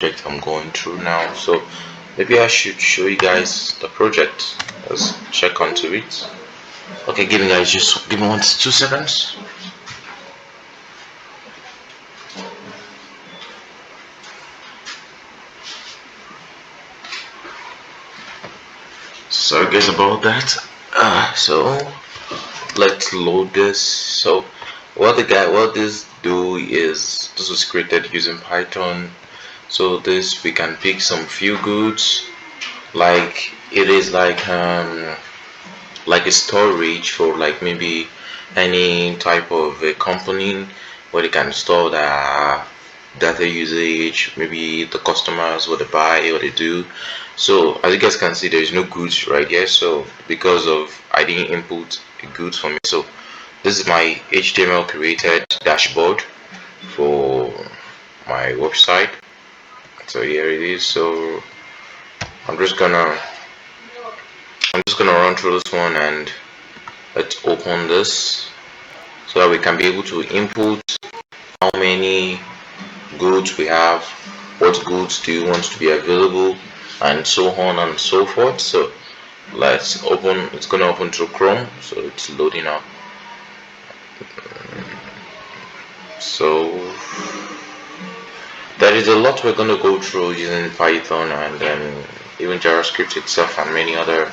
project I'm going through now. So maybe I should show you guys the project. Let's check onto it. Okay, just give me 1 to 2 seconds. Sorry guys about that. So let's load this. So what this do is this was created using Python. So this we can pick some few goods, like it is like a storage for like maybe any type of a company where they can store their data usage, maybe the customers, what they buy, what they do. So as you guys can see, there is no goods right here. So because of I didn't input a goods for me, so this is my HTML created dashboard for my website. So here it is. So I'm just gonna run through this one, and let's open this so that we can be able to input how many goods we have, what goods do you want to be available, and so on and so forth. So let's open. It's gonna open through Chrome, so it's loading up. So there is a lot we're gonna go through using Python and then even JavaScript itself and many other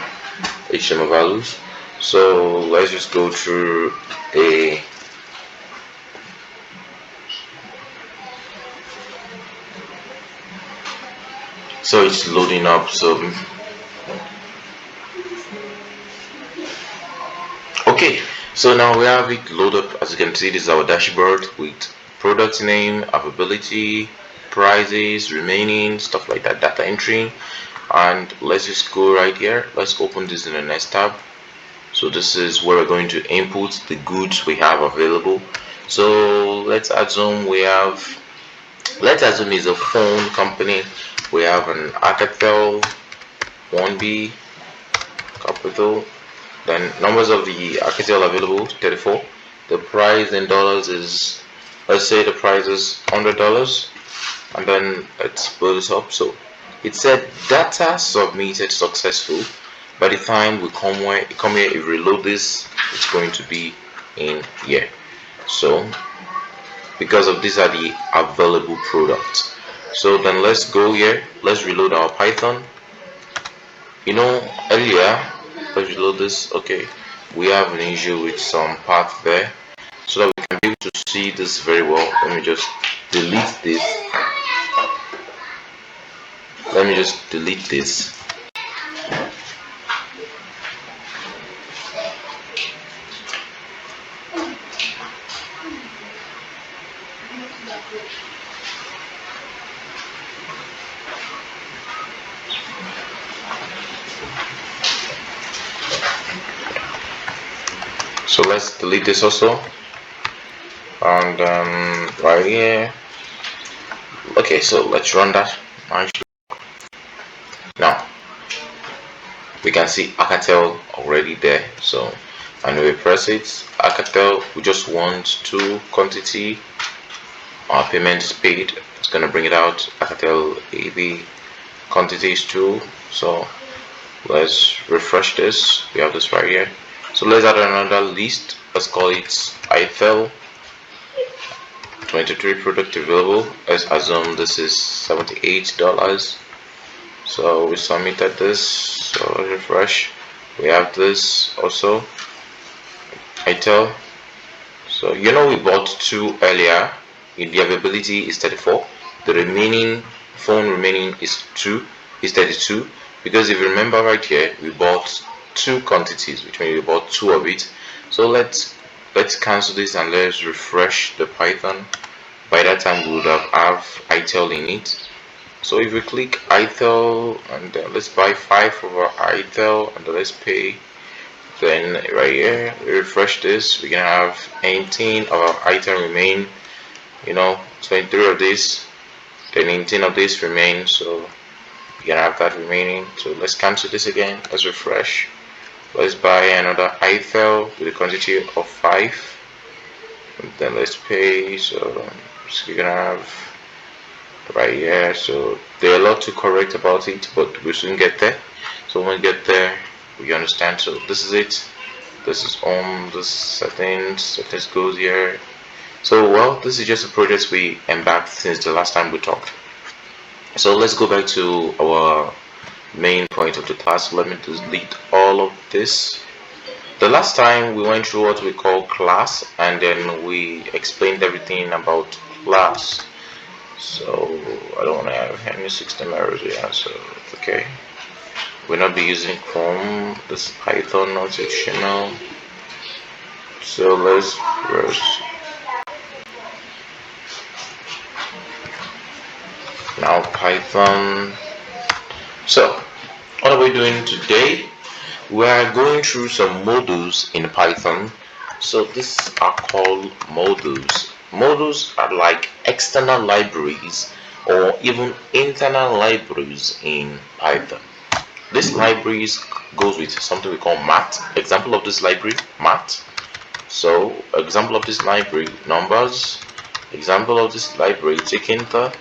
HTML values. So let's just go through a so it's loading up. So okay, so now we have it loaded up. As you can see, this is our dashboard with product name, availability, prices, remaining, stuff like that, data entry. And let's just go right here. Let's open this in the next tab. So this is where we're going to input the goods we have available. So let's assume it's a phone company. We have an Alcatel 1B capital. Then numbers of the Alcatel available 34. The price in dollars is, let's say the price is $100, and then let's build this up. So it said data submitted successful. By the time we come here, if we reload this, it's going to be in here. So because of these are the available products. So then let's go here. Let's reload our Python. Earlier, let's reload this. Okay, we have an issue with some path there, so that we can be able to see this very well. Let me just delete this. So let's delete this also, and right here. Okay, so let's run that. Now we can see Alcatel already there. So and we press it, Alcatel, we just want to quantity. Our payment is paid. It's gonna bring it out. Alcatel AB quantities too. So let's refresh this. We have this right here. So let's add another list. Let's call it Eiffel 23 product available. Let's assume this is $78. So we submitted this. So refresh. We have this also. Eiffel. So we bought 2 earlier. The availability is 34. The remaining is 32. Because if you remember right here, we bought 2 quantities, which means we bought 2 of it. So let's cancel this and let's refresh the Python. By that time we would have Eiffel in it. So if we click Eiffel and then let's buy 5 of our Eiffel and then let's pay. Then right here we refresh this, we can have 18 of our item remain, 23 of this, then 18 of this remain, so we can have that remaining. So let's cancel this again, let's refresh, let's buy another Eiffel with a quantity of 5, and then let's pay. So we're gonna have right here. So there are a lot to correct about it, but we soon get there. So when we get there, we understand. So this is it. This is on the settings goes here. So well, this is just a project we embarked since the last time we talked. So let's go back to our main point of the class. Let me delete all of this. The last time we went through what we call class, and then we explained everything about class. So I don't want to have any system errors here. So okay, we'll not be using Chrome. This is Python, not HTML. So let's first now Python. So what are we doing today? We are going through some modules in Python. So these are called modules. Modules are like external libraries or even internal libraries in Python. This libraries goes with something we call math. Example of this library, math. So example of this library, numbers. Example of this library, Tkinter.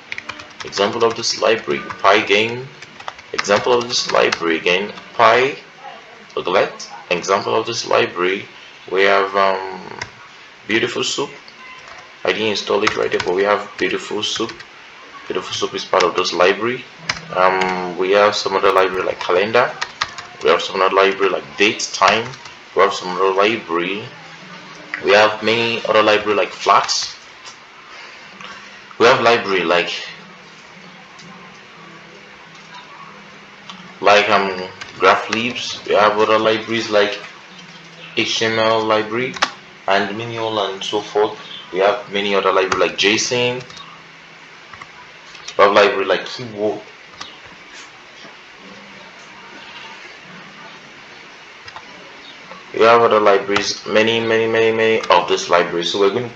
Example of this library, Pygame. Example of this library again, Pyglet. Example of this library, we have Beautiful Soup. I didn't install it right there, but we have Beautiful Soup. Beautiful Soup is part of this library. We have some other library like calendar. We have some other library like date, time. We have some other library. We have many other library like flags. We have library like graph leaves. We have other libraries like HTML library and many other and so forth. We have many other library like JSON. We have library like keyboard. We have other libraries, many of these libraries. So we're going to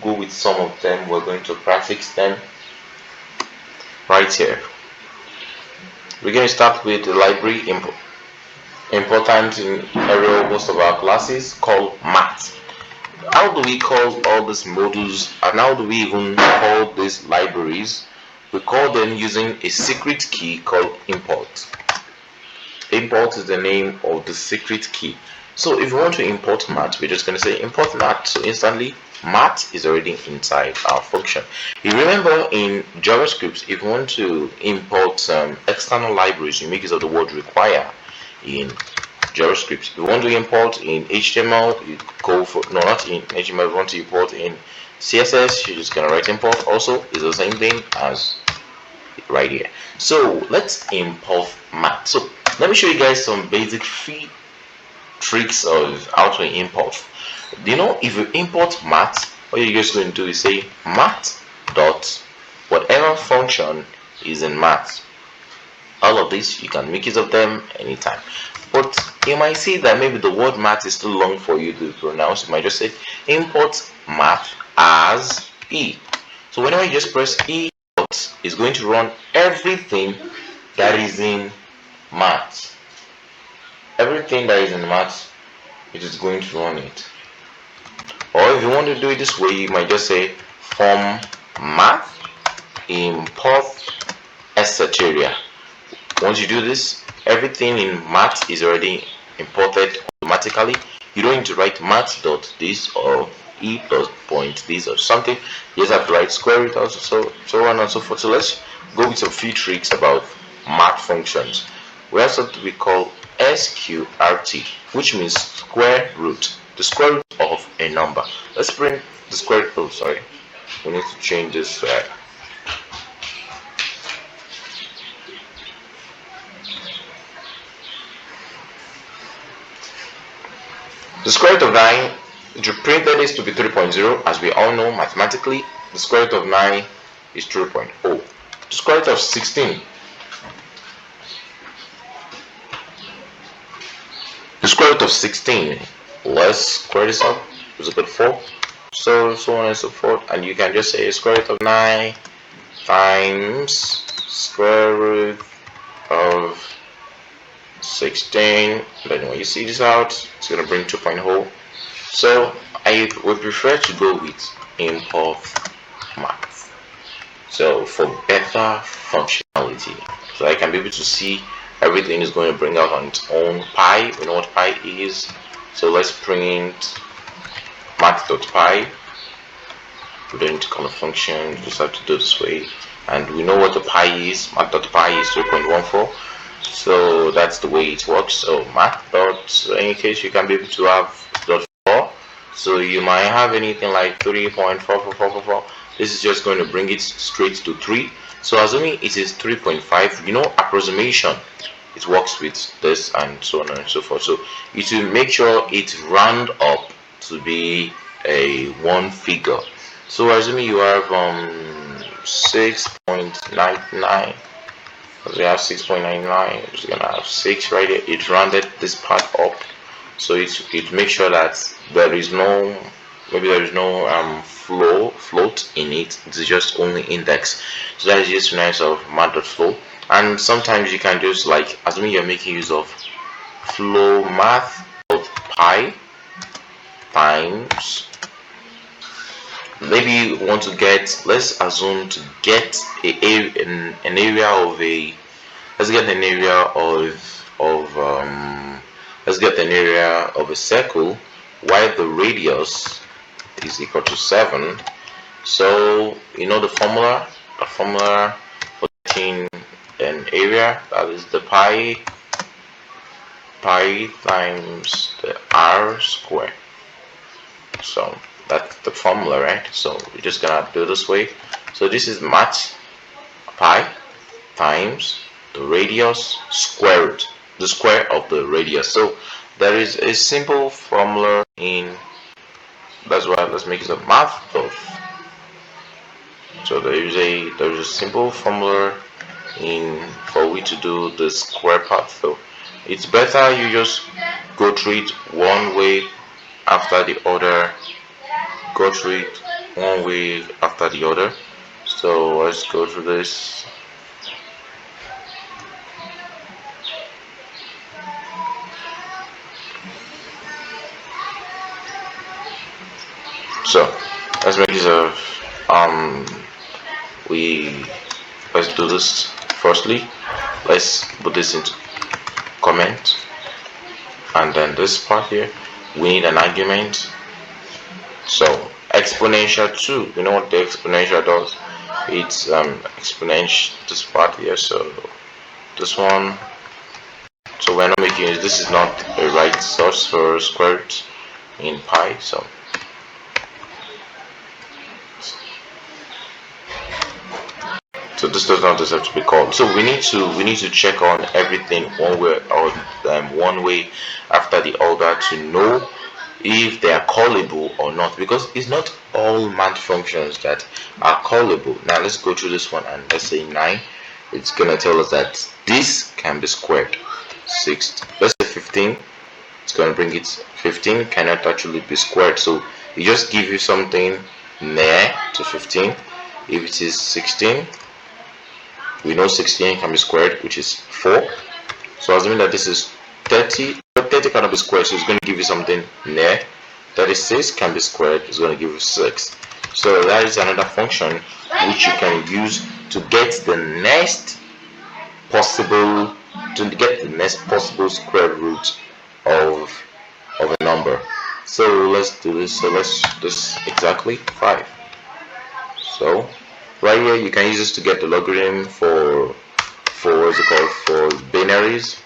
go with some of them. We're going to practice them right here. We're going to start with the library important in every most of our classes called math. How do we call all these modules, and how do we even call these libraries? We call them using a secret key called import. Import is the name of the secret key. So if you want to import math, we're just going to say import math. So instantly math is already inside our function. You remember in JavaScript, if you want to import some external libraries, you make use of the word require in JavaScript. If you want to import in HTML, you go for not in HTML. If you want to import in CSS, you're just gonna write import. Also, it's the same thing as right here. So let's import math. So let me show you guys some basic free tricks of how to import. You know, if you import math, what you're just going to do is say math dot whatever function is in math. All of this you can make use of them anytime. But you might see that maybe the word math is too long for you to pronounce. You might just say import math as E. So whenever you just press E, it's going to run everything that is in math. Everything that is in math, it is going to run it. Or if you want to do it this way, you might just say from math import etc. Once you do this, everything in math is already imported automatically. You don't need to write math dot this or e plus point this or something. You just have to write square root also, so on and so forth. So let's go with some few tricks about math functions. We have something we call SQRT, which means square root, the square root of a number. Let's bring the square root. Oh, sorry, we need to change this. The square root of 9, if you printed this to be 3.0, as we all know mathematically, the square root of 9 is 3.0. The square root of 16. The square root of 16, let's square this up, is equal to 4. So on and so forth, and you can just say square root of 9 times square root of 16. Then when you see this out, it's going to bring 2.0. So I would prefer to go with import math. So for better functionality, so I can be able to see everything is going to bring out on its own. Pi, we know what pi is. So let's print math.pi. Put it into color function. You just have to do this way. And we know what the pi is. Math.pi is 3.14. So that's the way it works. So math dot, in any case, you can be able to have .4. So you might have anything like 3.44444. This is just going to bring it straight to 3. So assuming it is 3.5, you know, approximation, it works with this and so on and so forth. So it will make sure it round up to be a one figure. So assuming you have 6.99, we have 6.99, it's gonna have 6 right here. It rounded this part up, so it makes sure that there is no, maybe there is no float in it. It's just only index. So that is just nice of math.flow. And sometimes you can just, like, assuming you're making use of flow math.pi times, maybe you want to get, let's assume to get an area of a, let's get an area let's get an area of a circle while the radius is equal to 7. So you know the formula for getting an area, that is the pi times the r square. So that's the formula, right? So we're just gonna do this way. So this is math pi times the radius square root, the square of the radius. So there is a simple formula in, that's why let's make it a math of. So there is a simple formula in for we to do the square part. So it's better you just go through it one way after the other, go through it one way after the other. So let's go through this. So let's make this a let's do this. Firstly, let's put this into comment, and then this part here we need an argument. So exponential 2, you know what the exponential does? It's exponential, this part here. So this one, so we're not making it, this is not a right source for square root in pi. So this does not deserve to be called. So we need to check on everything one way or one way after the other to know if they are callable or not, because it's not all math functions that are callable. Now let's go through this one, and let's say 9. It's gonna tell us that this can be squared. 6, let's say 15, it's gonna bring it 15 cannot actually be squared. So it just give you something near to 15. If it is 16, we know 16 can be squared, which is 4. So assuming that this is 30, but 30 cannot be squared, so it's going to give you something near. 36 can be squared, it's going to give you 6. So that is another function which you can use to get the next possible square root of a number. So let's do this. So let's do this exactly 5. So right here you can use this to get the logarithm for what's it called, for binaries,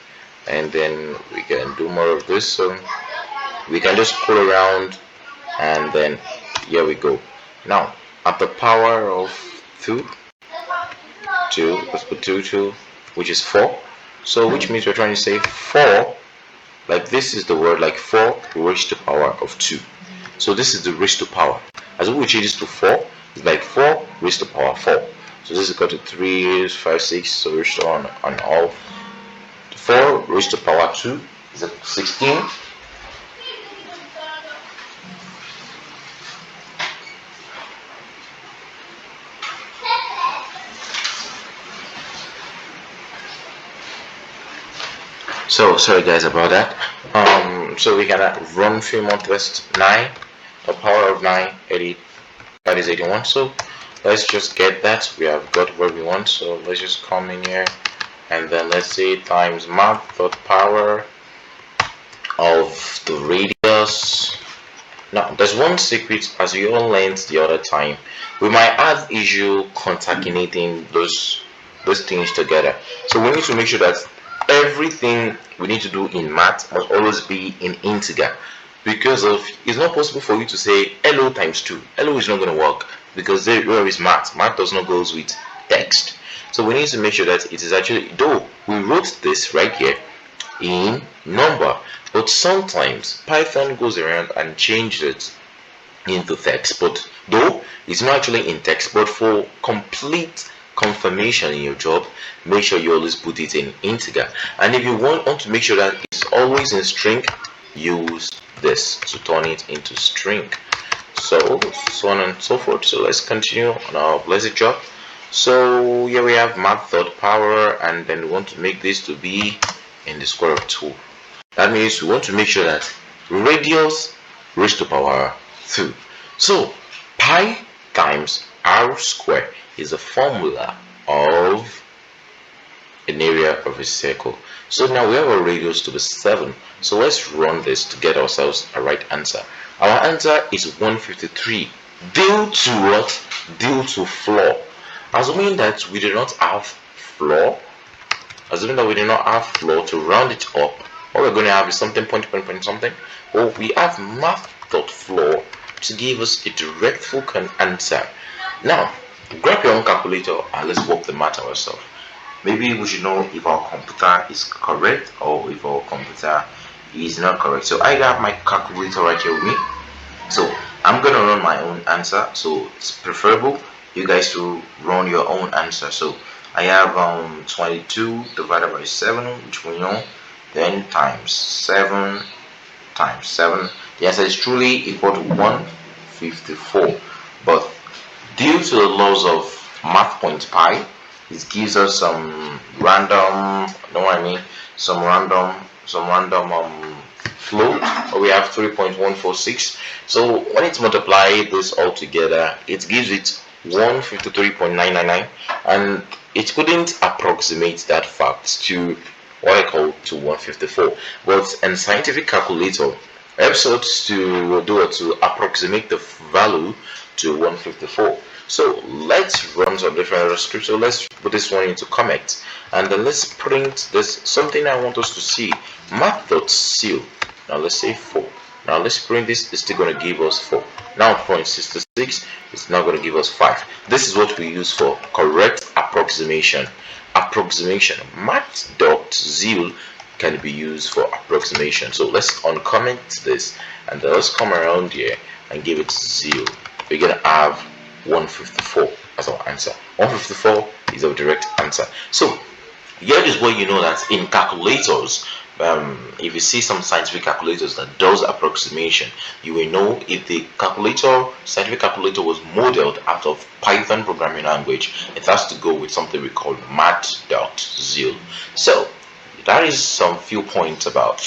and then we can do more of this. So we can just pull around, and then here we go. Now at the power of 2, let's put 2, which is 4. So which means we're trying to say 4, like this is the word, like 4 raised to the power of 2. So this is the raised to power. As we change this to 4, it's like 4 raised to the power 4. So this is equal to 3, 5, 6, so we're so on all. 4 raised to the power 2 is 16. So sorry guys about that. So we can run a few more tests. 9, the power of 9, 80, that is 81. So let's just get that. We have got what we want, so let's just come in here and then let's say times math dot power of the radius. Now there's one secret, as we all learned the other time. We might have issue concatenating those things together, so we need to make sure that everything we need to do in math must always be in integer, because of it's not possible for you to say LO times 2. LO is not going to work because there is math does not go with text. So we need to make sure that it is actually, though we wrote this right here in number, but sometimes Python goes around and changes it into text, but though it's not actually in text. But for complete confirmation in your job, make sure you always put it in integer. And if you want to make sure that it's always in string, use this to turn it into string. So on and so forth. So let's continue on our blessed job. So here we have math dot power, and then we want to make this to be in the square root of 2. That means we want to make sure that radius raised to power 2. So pi times r square is a formula of an area of a circle. So now we have a radius to be 7. So let's run this to get ourselves a right answer. Our answer is 153 due to what? Due to floor. Assuming that we do not have floor, to round it up, all we're going to have is something point something. Well, we have math.floor to give us a direct full answer. Now grab your own calculator and let's work the math ourselves. Maybe we should know if our computer is correct or if our computer is not correct. So I have my calculator right here with me, so I'm gonna run my own answer. So it's preferable you guys to run your own answer. So I have 22 divided by 7, which we know, then times 7 times 7. The answer is truly equal to 154. But due to the laws of math point pi, it gives us some random, some random float. We have 3.146. So when it's multiplied this all together, it gives it 153.999, and it couldn't approximate that fact to what I call to 154. But in scientific calculator, helps us to approximate the value to 154. So let's run some different scripts. So let's put this one into comment, and then let's print this something I want us to see. Math.seal. Now let's say 4. Now let's print this. It's still going to give us 4. Now 0.66 is now going to give us 5. This is what we use for correct approximation. Math.zeal can be used for approximation. So let's uncomment this, and then let's come around here and give it 0. We're going to have 154 as our answer. 154 is our direct answer. So here is where you know that in calculators, if you see some scientific calculators that does approximation, you will know if the scientific calculator was modeled out of Python programming language, it has to go with something we call math.zeal. So that is some few points about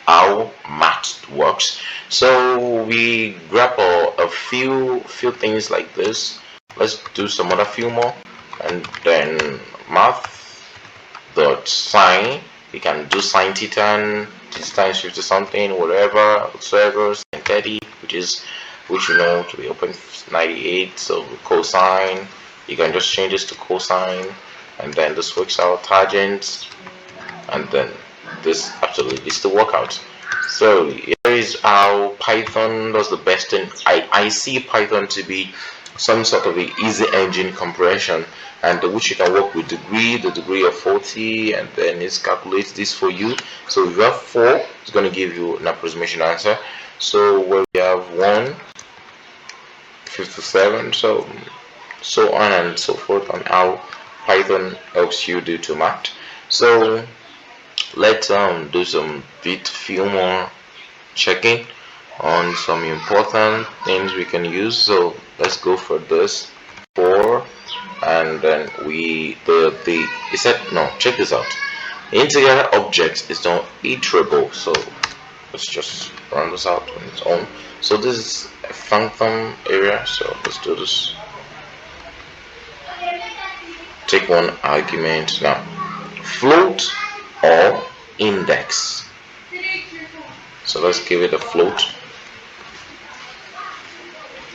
how math works. So we grab a few things like this. Let's do some other few more, and then math.sine. You can do sine theta and this times 50 something, whatever, whatsoever, sine 30, which you know to be open 98. So cosine, you can just change this to cosine, and then this works out tangent, and then this absolutely is the workout. So here is how Python does the best thing. I see Python to be some sort of a easy engine compression, and which you can work with the degree of 40, and then it calculates this for you. So if you have 4, it's going to give you an approximation answer. So where we have 157, so on and so forth on how Python helps you do to math. So let's do some few more checking on some important things we can use. So let's go for this 4, and then check this out. Integer object is not iterable, so let's just run this out on its own. So this is a phantom area, so let's do this take one argument now. Float or index. So let's give it a float.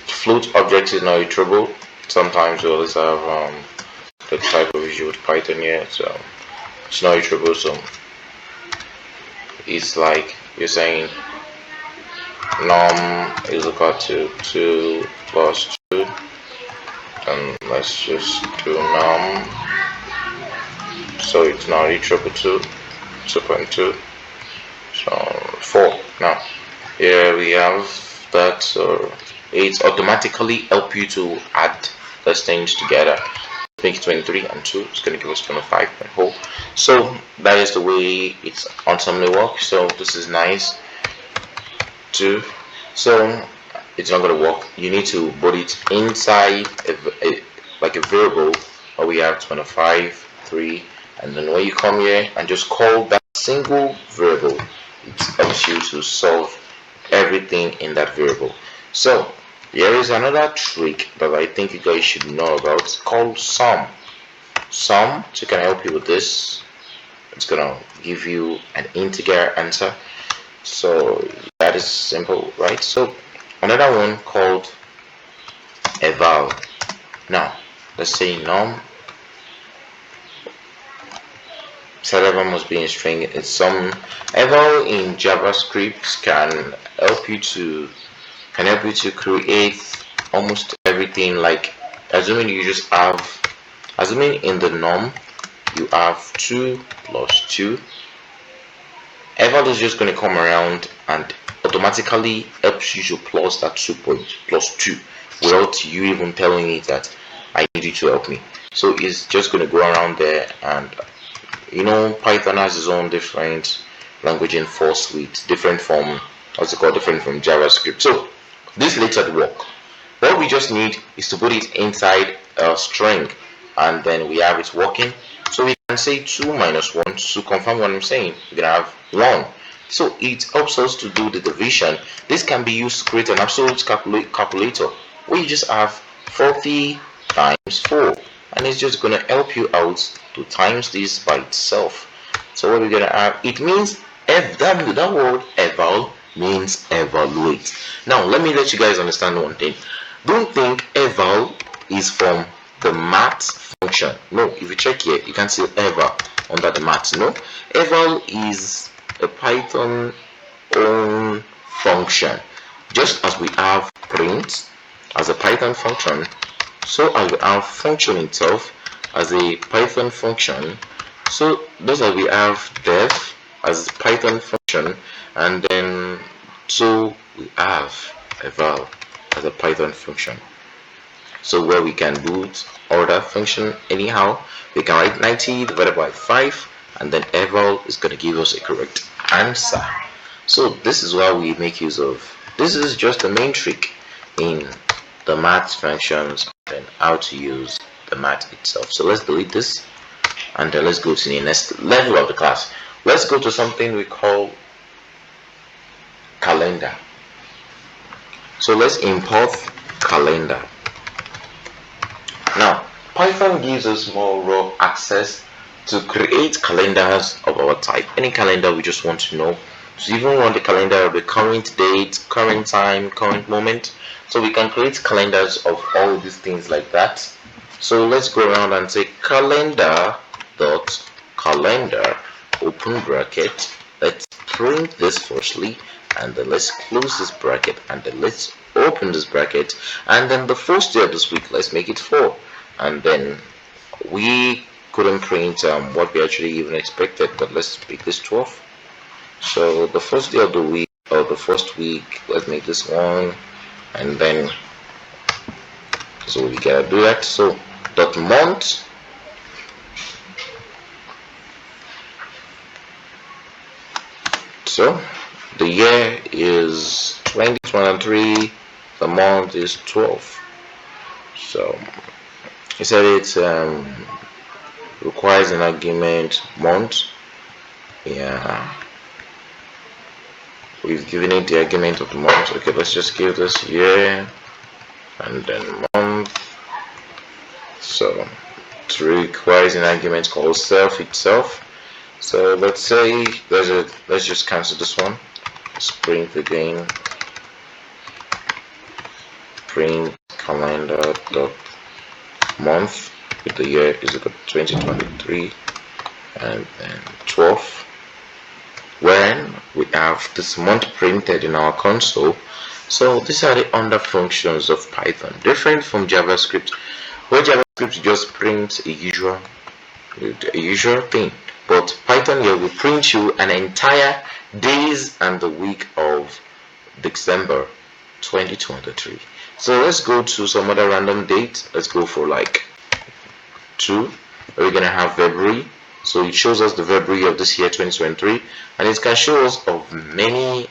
Float object is not iterable. Sometimes we always have the type of issue with Python here, so it's not iterable. So it's like you're saying num is equal to 2 plus 2, and let's just do num. So it's not iterable to 2.2. So 4. Now here we have that. So it automatically help you to add those things together. Make 23 and 2. It's going to give us 25.4. So that is the way it's ultimately works. So this is nice too. So it's not going to work. You need to put it inside like a variable, or we have 25, 3, and then when you come here and just call that single variable, it helps you to solve everything in that variable. So here is another trick that I think you guys should know about, called sum. Sum can help you with this. It's gonna give you an integer answer. So that is simple, right? So another one called eval. Now let's say num set eval must be in string. It's some eval in JavaScript can help you to create almost everything. Like assuming in the num you have 2 plus 2, eval is just going to come around and automatically helps you to plus that 2 plus 2 without you even telling it that I need you to help me. So it's just going to go around there, and Python has its own different language in for suite, different from JavaScript. So this lets it work. What we just need is to put it inside a string, and then we have it working. So we can say 2 minus 1 to confirm what I'm saying. We're gonna have 1. So it helps us to do the division. This can be used to create an absolute calculator, where you just have 40 times 4, and it's just gonna help you out to times this by itself. So what we're gonna have, it means that word eval means evaluate. Now let me let you guys understand one thing. Don't think eval is from the math function. No, if you check here, you can see eval under the math. No, eval is a Python own function. Just as we have print as a Python function, so as we have function itself as a Python function, so those as we have def as Python function, and then so we have eval as a Python function. So where we can boot order function anyhow, we can write 90 divided by 5, and then eval is going to give us a correct answer. So this is what we make use of. This is just the main trick in the math functions and how to use the math itself. So let's delete this, and then let's go to the next level of the class. Let's go to something we call calendar. So let's import calendar. Now Python gives us more raw access to create calendars of our type. Any calendar we just want to know. So even want the calendar of the current date, current time, current moment. So we can create calendars of all these things like that. So let's go around and say calendar dot calendar open bracket. Let's print this firstly, and then let's close this bracket, and then let's open this bracket, and then the first day of this week, let's make it 4. And then we couldn't print what we actually even expected, but let's make this 12. So the first day of the week, or the first week, let's make this 1, and then so we gotta do that. So dot month, so the year is 2023, the month is 12. So he said it requires an argument month. Yeah, we've given it the argument of the month. Okay, let's just give this year and then month. So it requires an argument called self itself. So let's say let's just cancel this one. Let's print again. Print calendar dot month with the year is equal to 2023 and then 12. When we have this month printed in our console, so these are the under functions of Python, different from JavaScript, where JavaScript just prints a usual thing, but Python here will print you an entire days and the week of December 2023. So let's go to some other random date. Let's go for like 2. We're gonna have February. So it shows us the February of this year 2023, and it can show us of many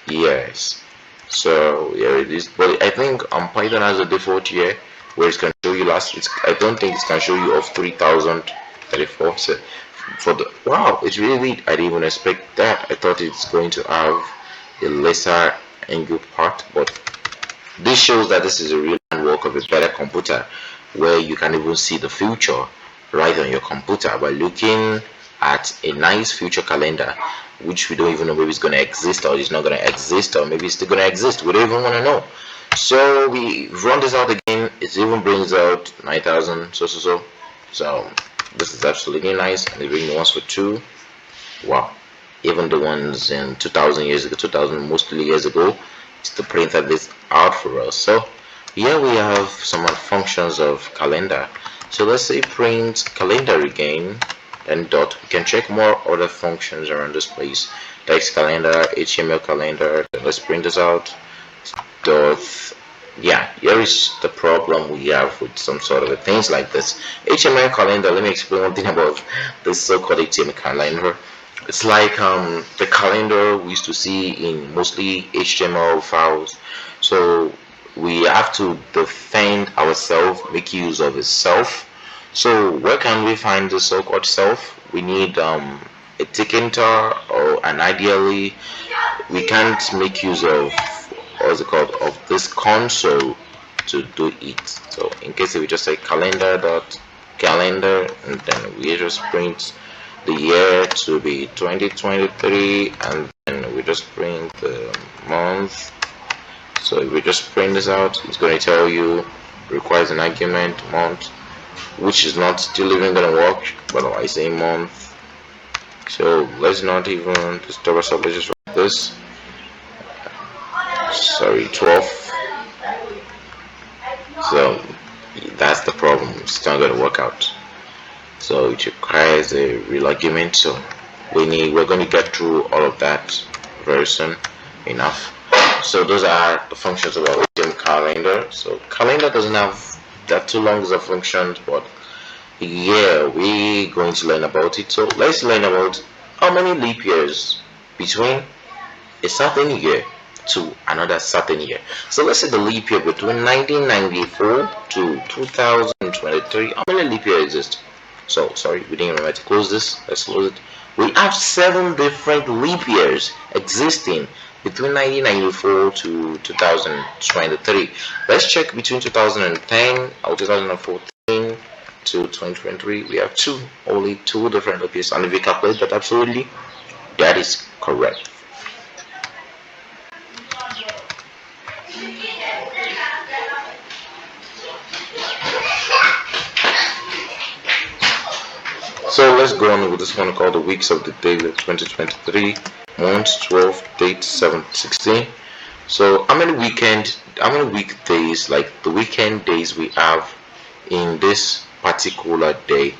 years. So here it is. But I think Python has a default year where it can show you I don't think it can show you of 3034. So for the wow, it's really neat. I didn't even expect that. I thought it's going to have a lesser angle part, but this shows that this is a real work of a better computer, where you can even see the future right on your computer by looking at a nice future calendar, which we don't even know maybe it's going to exist or it's not going to exist, or maybe it's still going to exist. We don't even want to know. So we run this out again. It even brings out 9,000 so this is absolutely nice, and it brings the ones for 2. Wow, even the ones in 2000 years ago, 2000 mostly years ago, it's the printed this out for us. So here we have some functions of calendar. So let's say print calendar again and dot. We can check more other functions around this place. Text calendar, HTML calendar. Let's print this out. Dot. Yeah, here is the problem we have with some sort of things like this. HTML calendar. Let me explain one thing about this so-called HTML calendar. It's like the calendar we used to see in mostly HTML files. So we have to defend ourselves, make use of a self. So where can we find the so-called self? We need a ticketer, and ideally we can't make use of what's it called, of this console to do it. So in case we just say calendar and then we just print the year to be 2023, and then we just print the month. So if we just print this out, it's going to tell you requires an argument month, which is not still even going to work, but I say month. So let's not even disturb ourselves. Let's just write this. Sorry, 12. So that's the problem. It's not going to work out. So it requires a real argument. So we're going to get through all of that very soon enough. So those are the functions of our HTML calendar. So calendar doesn't have that too long as a function, but yeah, we're going to learn about it. So let's learn about how many leap years between a certain year to another certain year. So let's say the leap year between 1994 to 2023. How many leap years exist? So sorry, we didn't remember to close this. Let's close it. We have 7 different leap years existing between 1994 to 2023. Let's check between 2010 or 2014 to 2023. We have only 2 different leap years, and if you calculate that absolutely, that is correct. So let's go on with this one called the weeks of the day of 2023, month 12, date 7/16. So how many weekdays, like the weekend days we have in this particular day?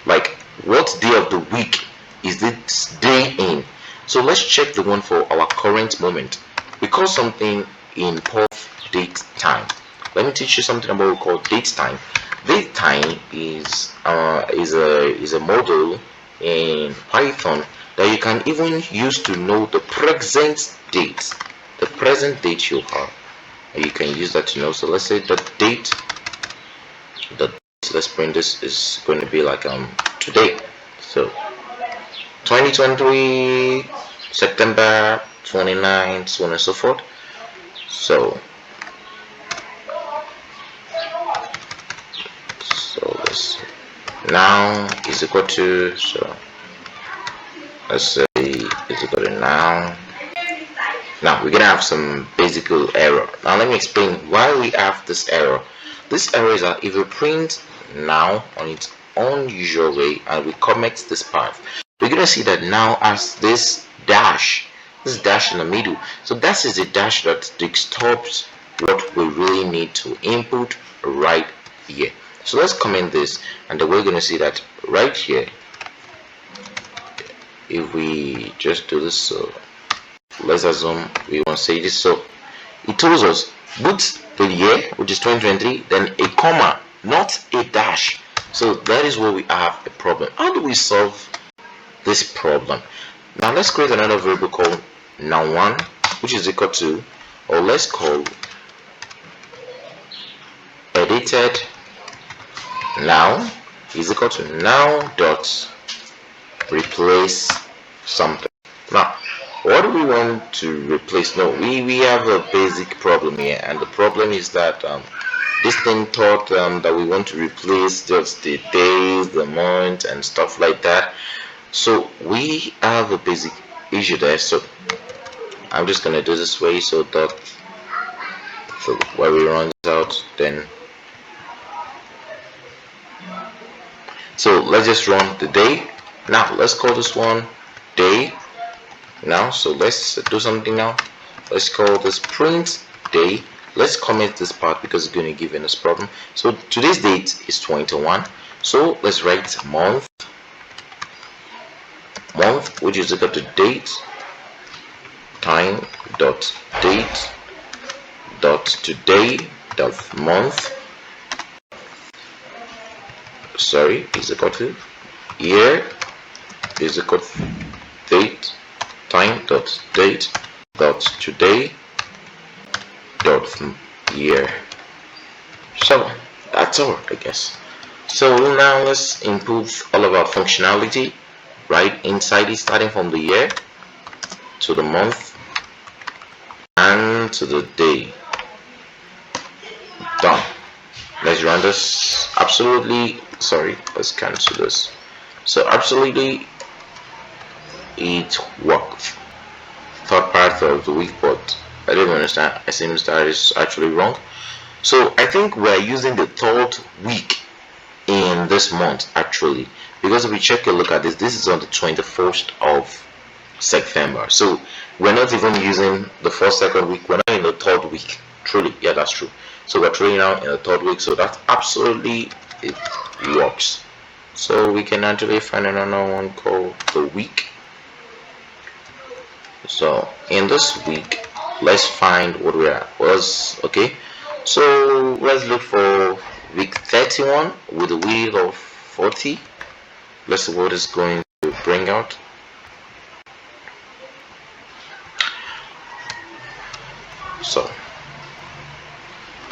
Like what day of the week is this day in? So let's check the one for our current moment. We call something in Perth date time. Let me teach you something about what we call date time. Date time is a model in Python that you can even use to know the present date you have. You can use that to know. So let's say let's print this is going to be like today. So 2023 September 29, so on and so forth. So now is equal to, so let's say is equal to now. Now we're gonna have some basic error. Now let me explain why we have this error. This error is that if we print now on its own usual way and we comment this path, we're gonna see that now has this dash in the middle. So that is a dash that disturbs what we really need to input right here. So let's comment this, and then we're gonna see that right here, if we just do this, so let's assume we want to say this. So it tells us put the year, which is 2023, then a comma, not a dash. So that is where we have a problem. How do we solve this problem? Now let's create another variable called now1, which is equal to, or let's call edited now is equal to now dot replace something. Now what do we want to replace? No, we have a basic problem here, and the problem is that this thing thought that we want to replace just the days, the month, and stuff like that. So we have a basic issue there. So I'm just gonna do this way, so that while we run this out, then so let's just run the day. Now let's call this one day. Now, so let's do something now. Let's call this print day. Let's comment this part because it's going to give us problem. So today's date is 21. So let's write month, which is equal to date, time dot date dot today dot month. Sorry, is equal to year is equal to date, time dot date dot today dot year. So that's all, I guess. So now let's improve all of our functionality right inside it, starting from the year to the month and to the day. Done. Let's run this. Absolutely, sorry, let's cancel this. So absolutely it worked. Third part of the week, but I don't understand. It seems that is actually wrong. So I think we're using the third week in this month actually, because if we check a look at this, this is on the 21st of September. So we're not even using the first, second week. We're not in the third week. Truly, yeah, that's true. So we're truly now in the third week. So that's absolutely it works. So we can actually find another one called the week. So in this week, let's find what we was. Okay, so let's look for week 31 with a width of 40. Let's see what it's going to bring out. So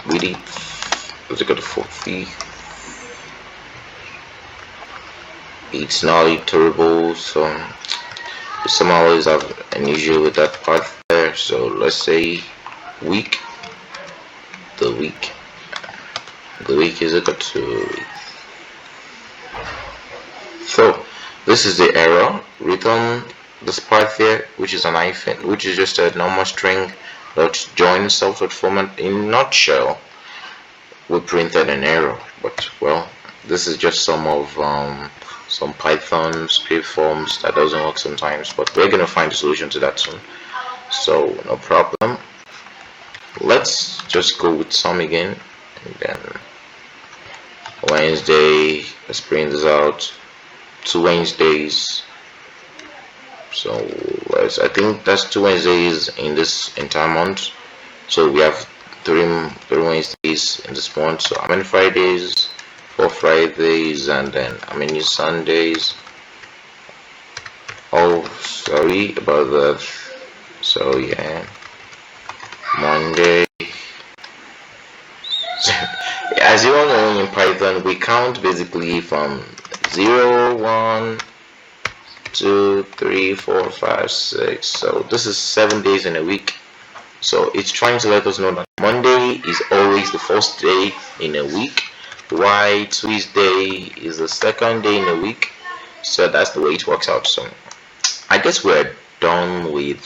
width, let's go to 40. It's not iterable, so some always have an issue with that part there. So let's say week, the week is equal to. So this is the error. Return this part there, which is an hyphen, which is just a normal string dot join self dot format. In a nutshell, we printed an error, but well, this is just some of some Python script forms that doesn't work sometimes, but we're gonna find a solution to that soon. So no problem. Let's just go with some again, and then Wednesday. Let's print this out. 2 Wednesdays. So I think that's 2 Wednesdays in this entire month. So we have three Wednesdays in this month. So how many Fridays? 4 Fridays, and then how many Sundays? Oh, sorry about that. So yeah, Monday. As you all know, in Python we count basically from 0, 1, 2, 3, 4, 5, 6. So this is 7 days in a week. So it's trying to let us know that Monday is always the first day in a week. why Tuesday is the second day in a week. So that's the way it works out. So I guess we're done with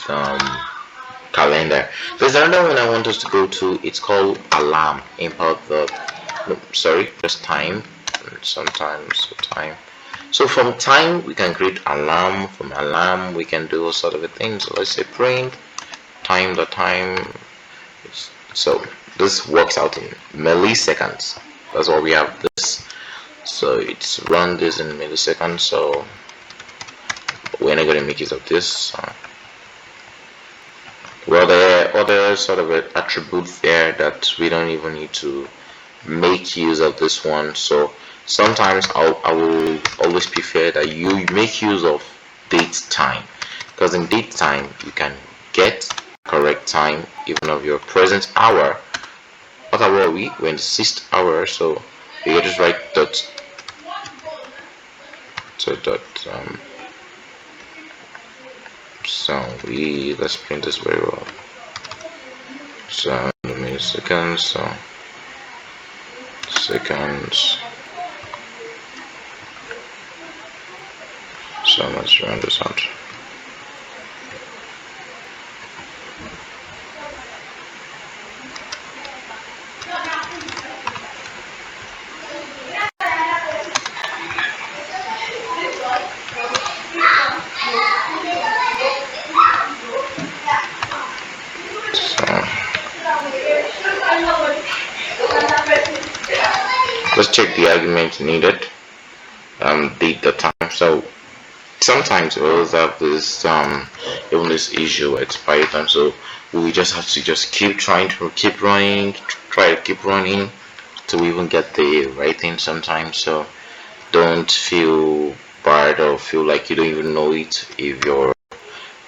calendar. There's another one I want us to go to. It's called alarm. Import the no, sorry, just time. Sometimes time. So from time we can create alarm. From alarm we can do all sort of a thing. So let's say print time the time. So this works out in milliseconds. That's why we have this. So it's run this in milliseconds. So we're not going to make use of this. Well, there are other sort of attributes there that we don't even need to make use of this one. So sometimes I will always prefer that you make use of date time, because in date time you can get correct time even of your present hour. What hour are we? We're in the 6th hour, so you just write dot. So dot so let's print this very well. So milliseconds, so seconds. So let's run this out. Let's check the argument needed. The time. So sometimes we always have this even this issue at Python. So we just have to just keep trying to keep running, try to keep running to even get the right thing sometimes. So don't feel bad or feel like you don't even know it if you're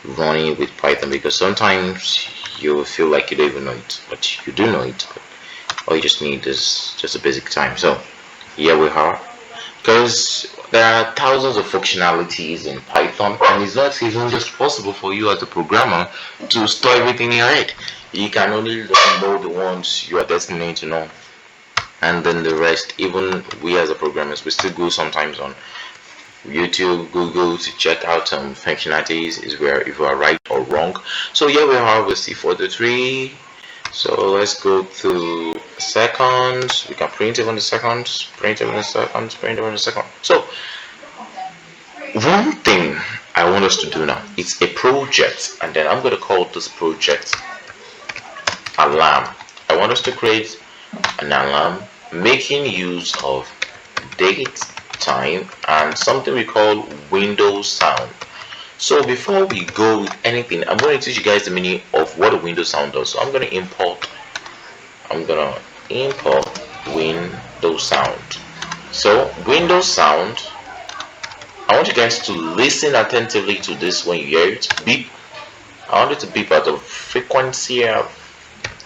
running with Python, because sometimes you feel like you don't even know it, but you do know it. But all you just need is just a basic time. So here we are, because there are thousands of functionalities in Python, and it's not even just possible for you as a programmer to store everything in your head. You can only know the ones you are destined to know, and then the rest, even we as a programmers, we still go sometimes on YouTube, Google to check out some functionalities is where if you are right or wrong. So here we are with C43. So let's go to seconds. We can print even the seconds, print even the seconds, print even the second. So one thing I want us to do now, it's a project, and then I'm going to call this project alarm. I want us to create an alarm making use of date, time, and something we call Windows sound. So before we go with anything, I'm going to teach you guys the meaning of what a Windows sound does. So I'm going to import Windows sound. So Windows sound, I want you guys to listen attentively to this when you hear it. Beep. I want it to beep at a frequency of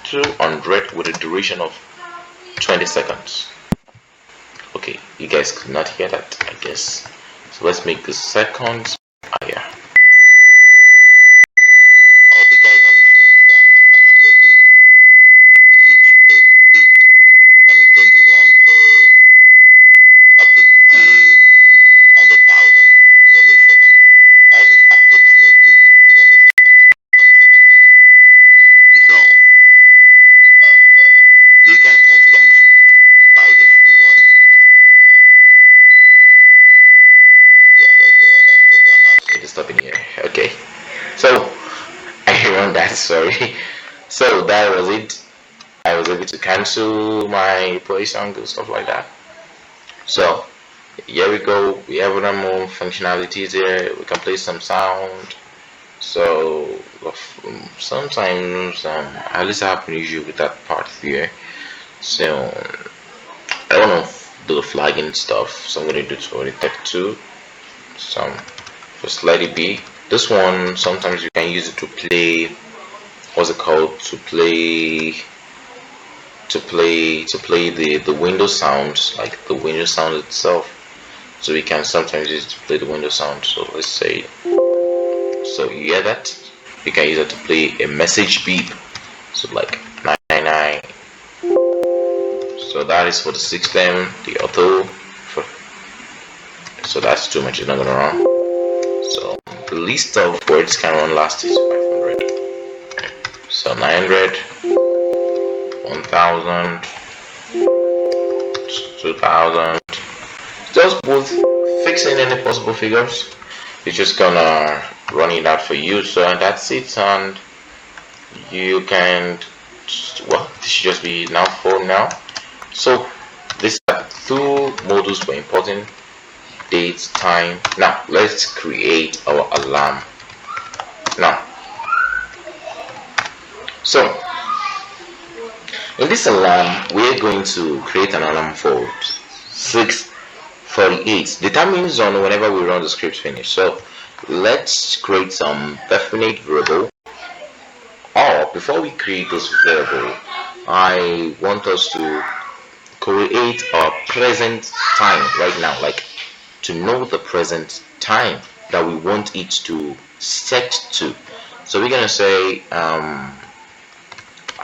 200 with a duration of 20 seconds. Okay, you guys could not hear that, I guess. So let's make the seconds higher. I hope you guys are listening to that. Absolutely. It's a beep, and it's going to run for up to 200,000 milliseconds. That is approximately 200 seconds, 20 seconds indeed. So you can cancel that by just running. Yeah, let's run that because I'm not going to stop in here. Okay. So I run that, sorry. So that was it. I was able to cancel my play song and stuff like that. So here we go. We have other more functionalities here. We can play some sound. So sometimes at least I have an issue with that part here. So I want to do the flagging stuff. So I'm gonna do 2032. Some just let it be. This one sometimes you can use it to play. What's it called? To play the window sound, like the window sound itself. So we can sometimes use it to play the window sound. So let's say, so you hear that? You can use it to play a message beep. So like 999. So that is for the system, the auto. So that's too much, it's not gonna run. So the list of words can run last is 500. So 900, 1000, 2000. Just both fixing any possible figures. It's just gonna run it out for you. So that's it, and you can, well, this should just be now for now. So these are two modules for importing: date, time. Now let's create our alarm. Now, so in this alarm, we're going to create an alarm for 6:38. Determines on whenever we run the script finish. So let's create some definite variable. Or before we create this variable, I want us to create our present time right now, like to know the present time that we want it to set to. So we're gonna say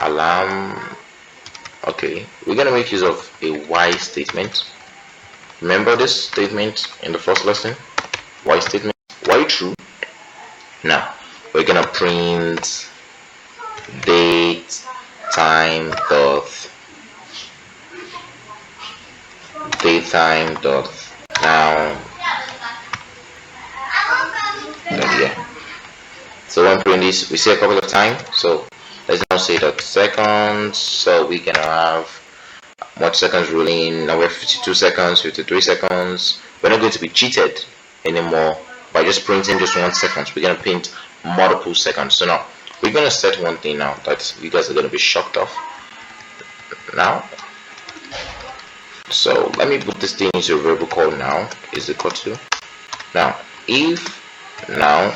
alarm. Okay, we're gonna make use of a while statement. Remember this statement in the first lesson? While statement, while true. Now we're gonna print date, time, daytime dot now. Yeah. So when print this, we see a couple of times. So let's now say that seconds. So we can have much seconds rolling. Now we're 52 seconds, 53 seconds. We're not going to be cheated anymore by just printing just 1 second. We're going to print multiple seconds. So now we're going to set one thing now that you guys are going to be shocked of now. So let me put this thing into a variable called now is equal to. Now if now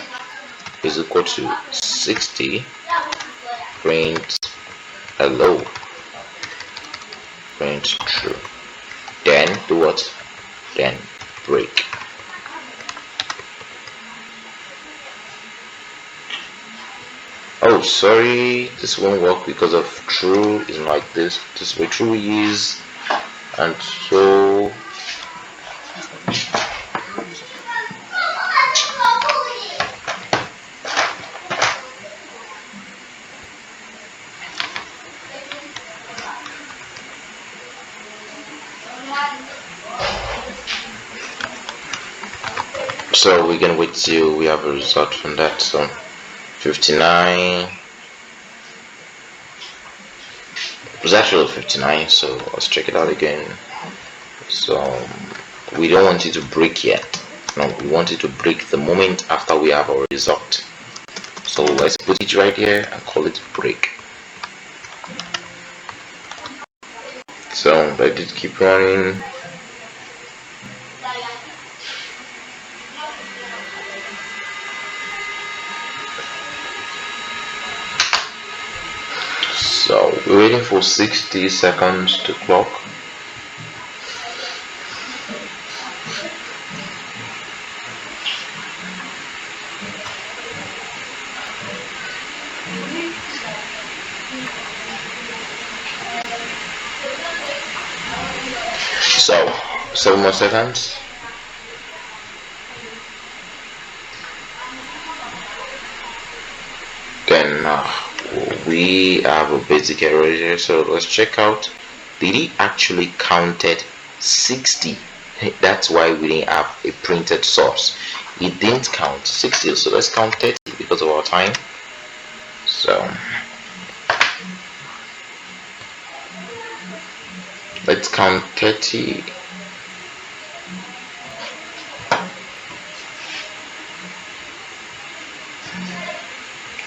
is equal to 60, print hello, print true, then do what? Then break. Oh, sorry, this won't work because of true is like this. This way true is, and so we're gonna wait till we have a result from that. So 59. It was actually 59, so let's check it out again. So we don't want it to break yet. No, we want it to break the moment after we have our result. So let's put it right here and call it break. So let it keep running. So we're waiting for 60 seconds to clock. So 7 more seconds. Then we have a basic error here, so let's check out. Did he actually counted 60? That's why we didn't have a printed source. It didn't count 60, so let's count 30 because of our time. So let's count 30.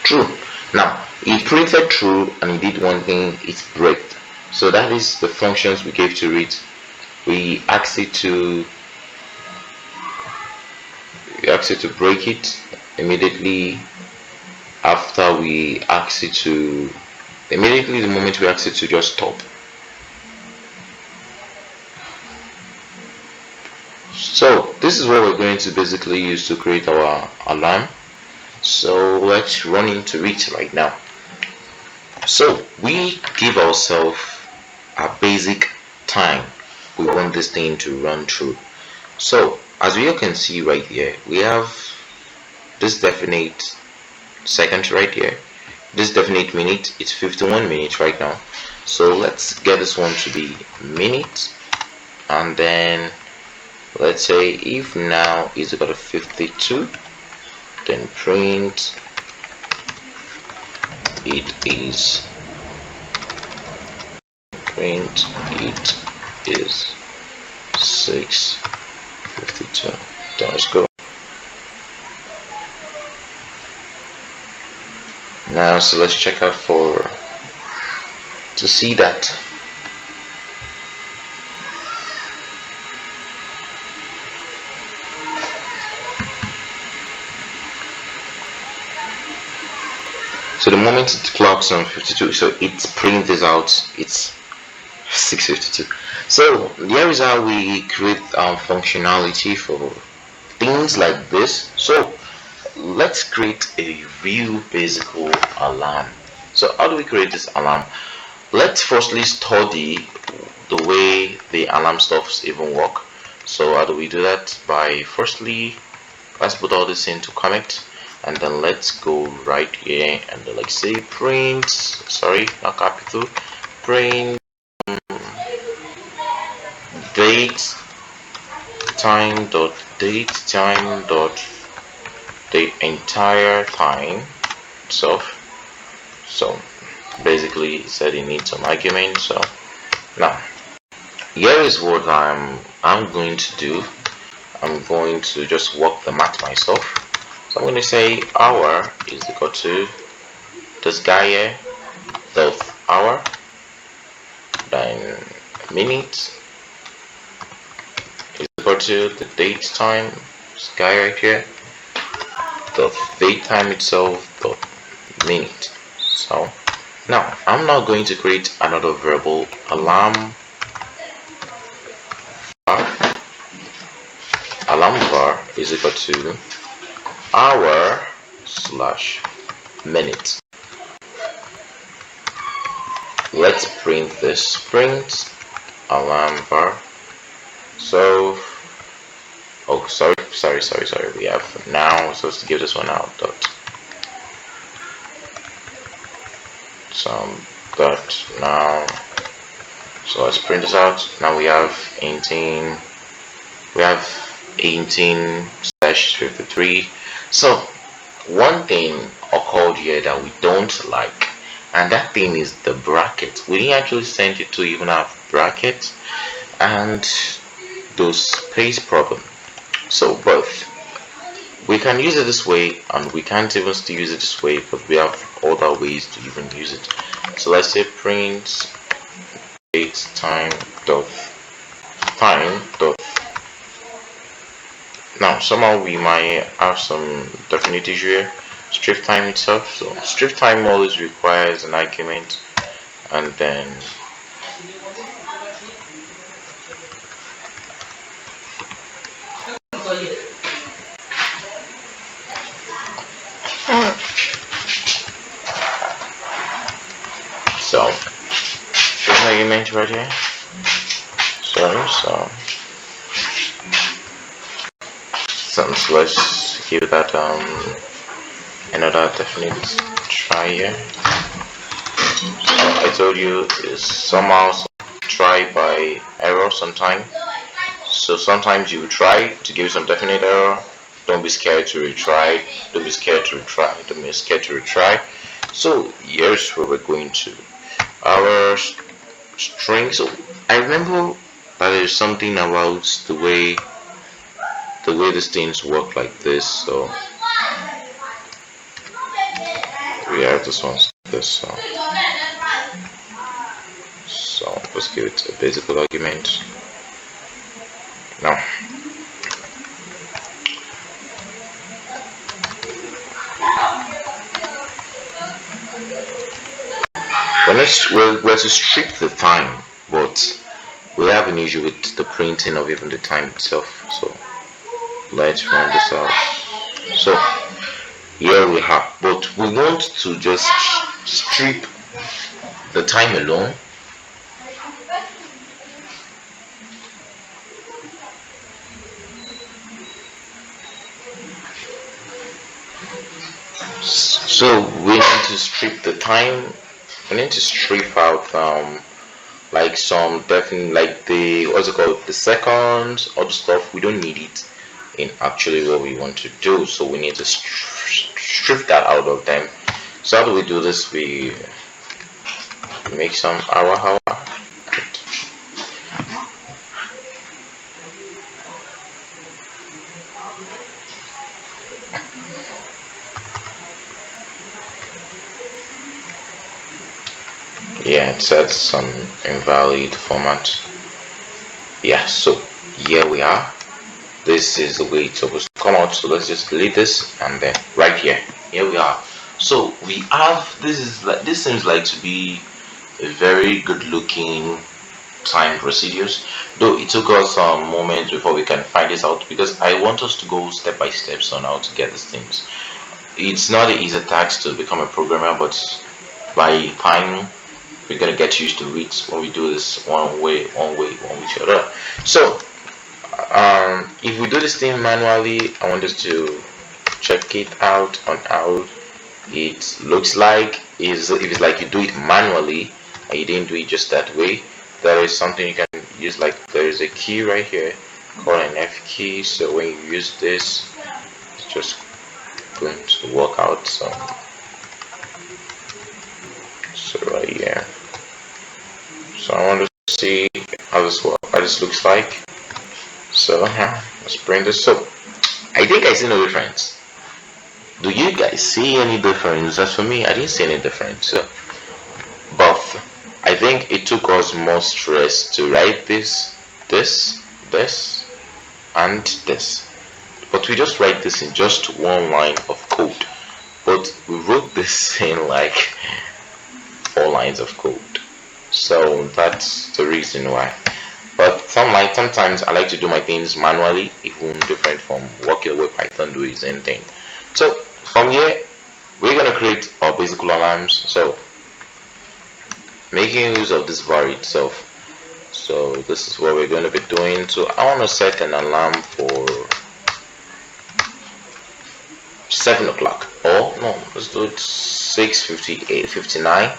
True. Now it printed true and it did one thing, it break. So that is the functions we gave to it. We asked it to break it immediately after we asked it to, immediately the moment we asked it to just stop. So this is what we're going to basically use to create our alarm. So let's run into it right now. So we give ourselves a basic time we want this thing to run through. So as you can see right here, we have this definite seconds right here, this definite minute. It's 51 minutes right now, so let's get this one to be minutes, and then let's say if now is equal to 52, then print it is print it is 6:52. Let's go. Now, so let's check out to see that. So the moment it clocks on 52, so it prints this out, it's 6:52. So here is how we create functionality for things like this. So let's create a real basic alarm. So how do we create this alarm? Let's firstly study the way the alarm stuffs even work. So how do we do that? By firstly, let's put all this into comment, and then let's go right here and then, like, say print, sorry, not capital, print date time dot date time dot the entire time itself. So basically it said it needs some argument. So now here is what I'm going to do. I'm going to just work the math myself. So I'm going to say hour is equal to this guy here, the hour, then minute is equal to the date time, this guy right here, the date time itself, the minute. So now I'm not going to create another variable, alarm var is equal to hour slash minute. Let's print this, print alarm var. So oh, sorry, we have now, we're supposed to give this one out dot some dot now. So let's print this out. Now we have 18 slash 53. So one thing occurred here that we don't like, and that thing is the bracket. We didn't actually send it to even have brackets and those space problem. So both we can use it this way, and we can't even still use it this way, but we have other ways to even use it. So let's say print date time dot time dot. Now somehow we might have some definite issue here. Strip time itself. So strip time always requires an argument, and then so strip argument right here. Sorry, so let's give that another definite try here. So I told you is somehow try by error sometime. So sometimes you try to give some definite error. Don't be scared to retry. Don't be scared to retry. Don't be scared to retry. So here's where we're going to our string. So I remember that there's something about the way these things work like this. So we have this one like this. So let's give it a basic argument. Now we're to strip the time, but we have an issue with the printing of even the time itself. So let's run this out. So here we have, but we want to just strip the time alone. So we need to strip the time. We need to strip out like some definitely like the what's it called, the seconds, all the stuff. We don't need it in actually what we want to do. So we need to strip that out of them. So how do we do this? We make some hour. Yeah, it says some invalid format. Yeah, so here we are. This is the way it's supposed to come out. So let's just delete this, and then right here we are. So we have, this seems like to be a very good looking time procedures, though it took us some moments before we can find this out, because I want us to go step by step on how to get these things. It's not an easy task to become a programmer, but by time we're gonna get used to it when we do this one way with the other. So if we do this thing manually, I want us to check it out on how it looks like. Is if it's like you do it manually and you didn't do it just that way, there is something you can use. Like there is a key right here called an F key. So when you use this, it's just going to work out. So right here. So I want to see how this looks like. So let's bring this up. I think I see no difference. Do you guys see any difference? As for me, I didn't see any difference. So, but I think it took us more stress to write this, and this. But we just write this in just one line of code. But we wrote this in like 4 lines of code. So that's the reason why. But sometimes I like to do my things manually, even different from what your way Python do is anything. So from here, we're gonna create our basic alarms. So making use of this var itself. So this is what we're going to be doing. So I want to set an alarm for 7 o'clock. Oh no, let's do it 6:58:59.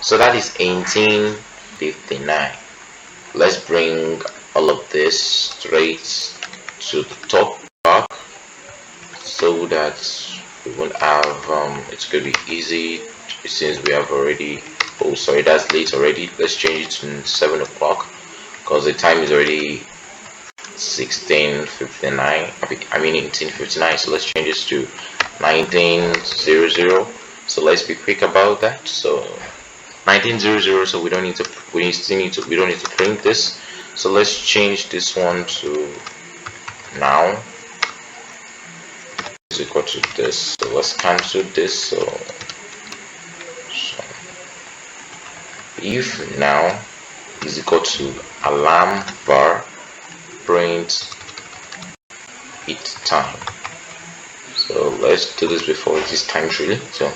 So that is 18:59. Let's bring all of this straight to the top bar so that we won't have it's gonna be easy since we have already, oh sorry, that's late already. Let's change it to 7 o'clock because the time is already 16:59. I mean 18:59. So let's change this to 19:00. So let's be quick about that. So 19:00. So we don't need to, we don't need to print this. So let's change this one to now is equal to this. So let's cancel this. So if now is equal to alarm var print it time. So let's do this before it is time really. So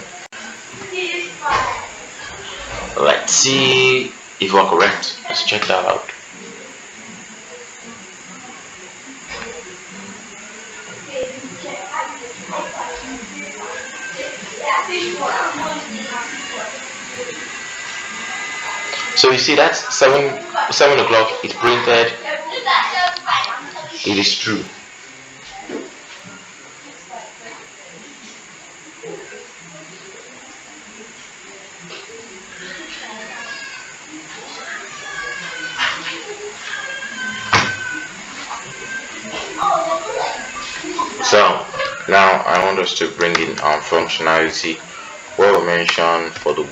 let's see if we're correct. Let's check that out. So you see that's 7 o'clock. It's printed. It is true. So now I want us to bring in our functionality. What we mentioned for the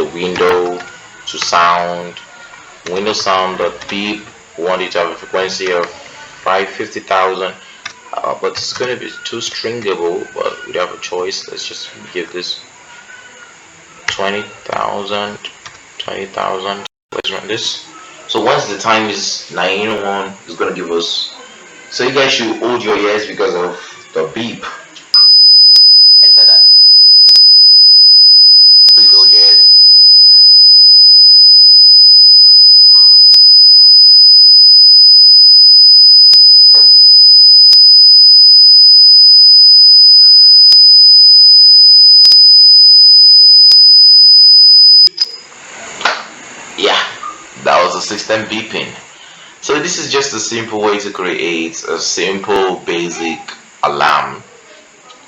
window to sound, window sound dot beep. We want it to have a frequency of 550,000. But it's going to be too stringable, but we have a choice. Let's just give this 20,000. Let's run this. So once the time is 9:01, it's going to give us. So you guys should hold your ears because of the beep. I said that. Please hold your ears. system beeping. So this is just a simple way to create a simple basic alarm.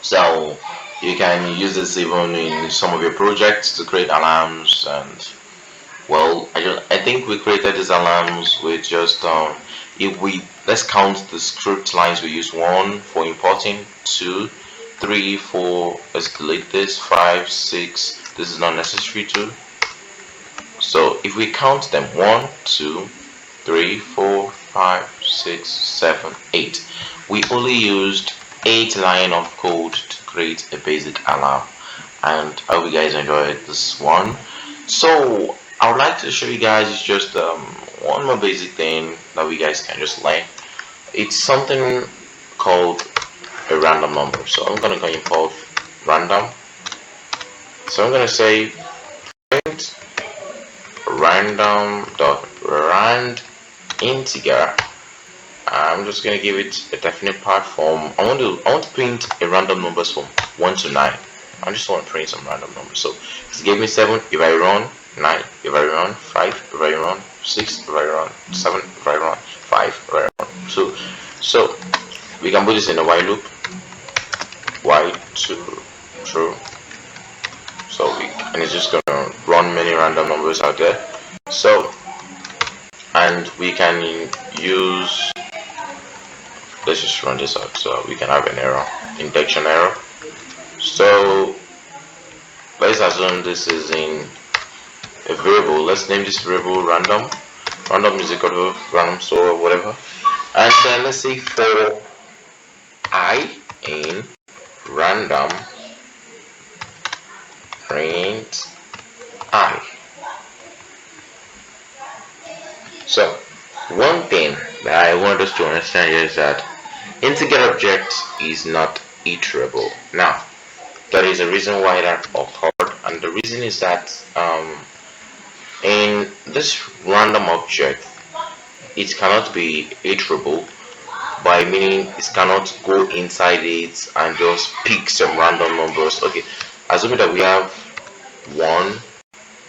So you can use this even in some of your projects to create alarms. And well, I think we created these alarms with just if we let's count the script lines we use: one for importing, two, three, four. Let's delete this, five, six. This is not necessary too. So if we count them: one, two, 3, 4, 5, 6, 7, 8. We only used 8 line of code to create a basic alarm, and I hope you guys enjoyed this one. So I would like to show you guys just one more basic thing that we guys can just learn. It's something called a random number. So I'm gonna go import random. So I'm gonna say print random dot rand integer. I'm just gonna give it a definite part form. I want to print a random numbers from 1 to 9. I just want to print some random numbers. So it gave me 7 if I run, 9 if I run, 5 if I run, 6 if I run, 7 if I run, 5 if I run. So we can put this in a while loop. While to true. And it's just gonna run many random numbers out there. So and we can use, let's just run this out so we can have an error, injection error. So let's assume this is in a variable. Let's name this variable random is equal to random store or whatever, and then let's say for I in random print I. So one thing that I want us to understand here is that integer object is not iterable. Now there is a reason why that occurred, and the reason is that in this random object it cannot be iterable, by meaning it cannot go inside it and just pick some random numbers. Okay, assuming that we have 1,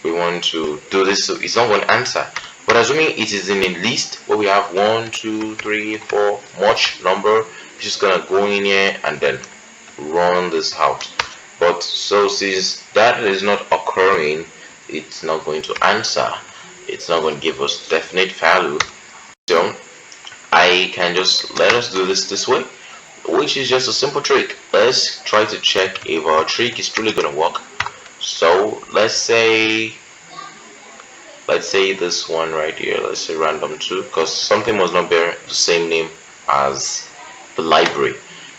we want to do this, so it's not going to answer. But assuming it is in a list where we have 1, 2, 3, 4, much number, it's just gonna go in here and then run this out. But so since that is not occurring, it's not going to answer. It's not going to give us definite value. So I can just let us do this way, which is just a simple trick. Let's try to check if our trick is truly going to work. So let's say this one right here, let's say random 2, because something must not bear the same name as the library.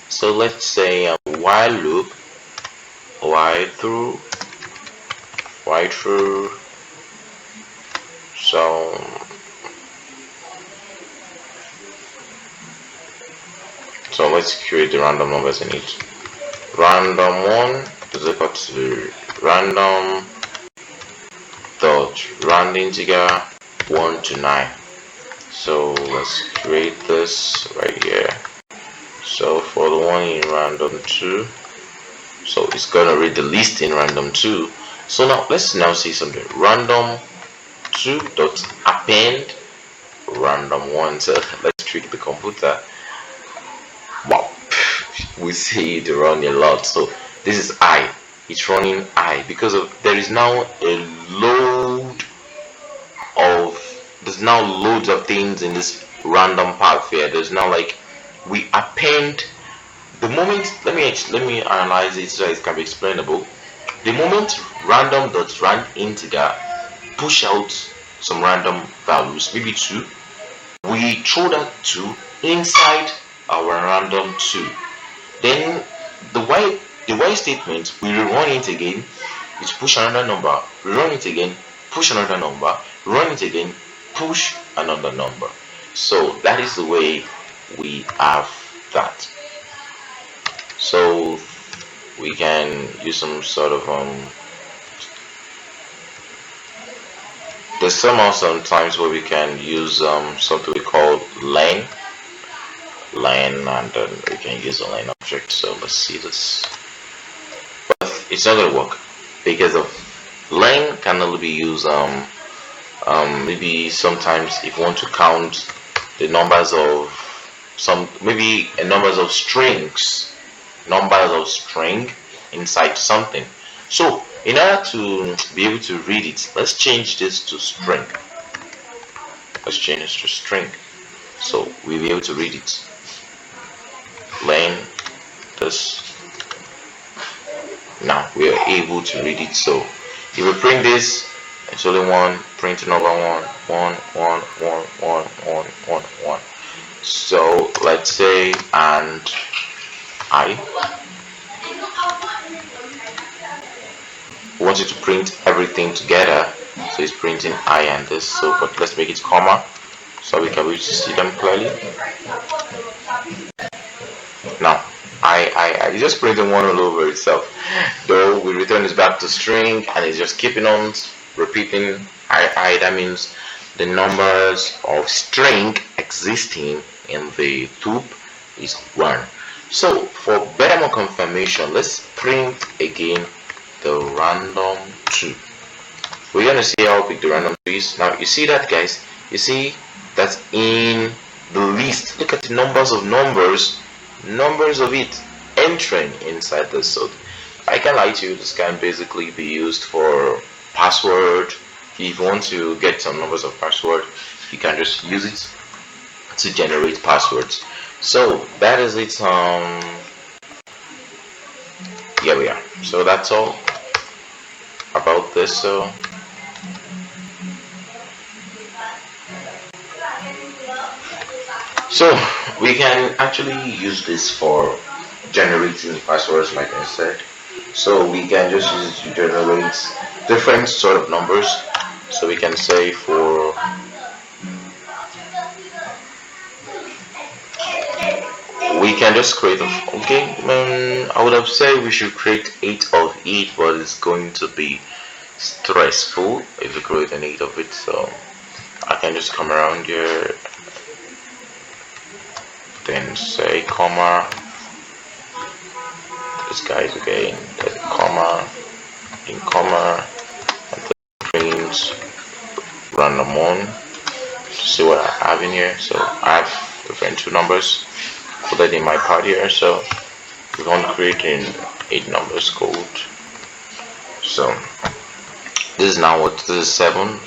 So let's say a while loop, while through, so let's create the random numbers in it. Random 1 is equal to random dot rand integer 1 to 9. So let's create this right here. So for the one in random 2, so it's gonna read the list in random 2. So now let's now see something. Random 2 dot append random 1. So let's trick the computer. Wow, we see it run a lot. So this is I. It's running I because of there is now a there's now loads of things in this random path here. There's now like we append the moment. Let me analyze it so it can be explainable. The moment random.rand integer push out some random values, maybe 2, we throw that 2 inside our random 2. Then the while statement, we rerun it again, it push another number, rerun it again, push another number, run it again, push another number. So that is the way we have that. So we can use some sort of there's sometimes where we can use something we call len, and then we can use a len object. So let's see this, but it's not going to work because of len can only be used Maybe sometimes if you want to count the numbers of maybe a numbers of string inside something. So in order to be able to read it, let's change this to string. Let's change this to string. So we'll be able to read it. Len this. Now we are able to read it. So if we print this, it's only one, print another one. So let's say and I want you to print everything together. So it's printing I and this. So but let's make it comma so we can be able to see them clearly. Now I just printing one all over itself. Though we return this back to string and it's just keeping on repeating I that means the numbers of string existing in the tube is 1. So for better more confirmation, let's print again the random 2. We're gonna see how big the random 2 is. Now you see that, guys, you see that in the list, look at the numbers of it entering inside this. So I can lie to you, this can basically be used for password. If you want to get some numbers of password, you can just use it to generate passwords. So that is it. Here we are. So that's all about this. So we can actually use this for generating passwords, like I said. So we can just use it to generate different sort of numbers. So we can say we can just create I would have said we should create 8 of it, but it's going to be stressful if we create an 8 of it. So I can just come around here, then say comma, this guy's again, then comma, in comma, and then print random 1 to see what I have in here. So I have different 2 numbers put in my part here. So we're going to create an 8 numbers code. So this is now what this is 7.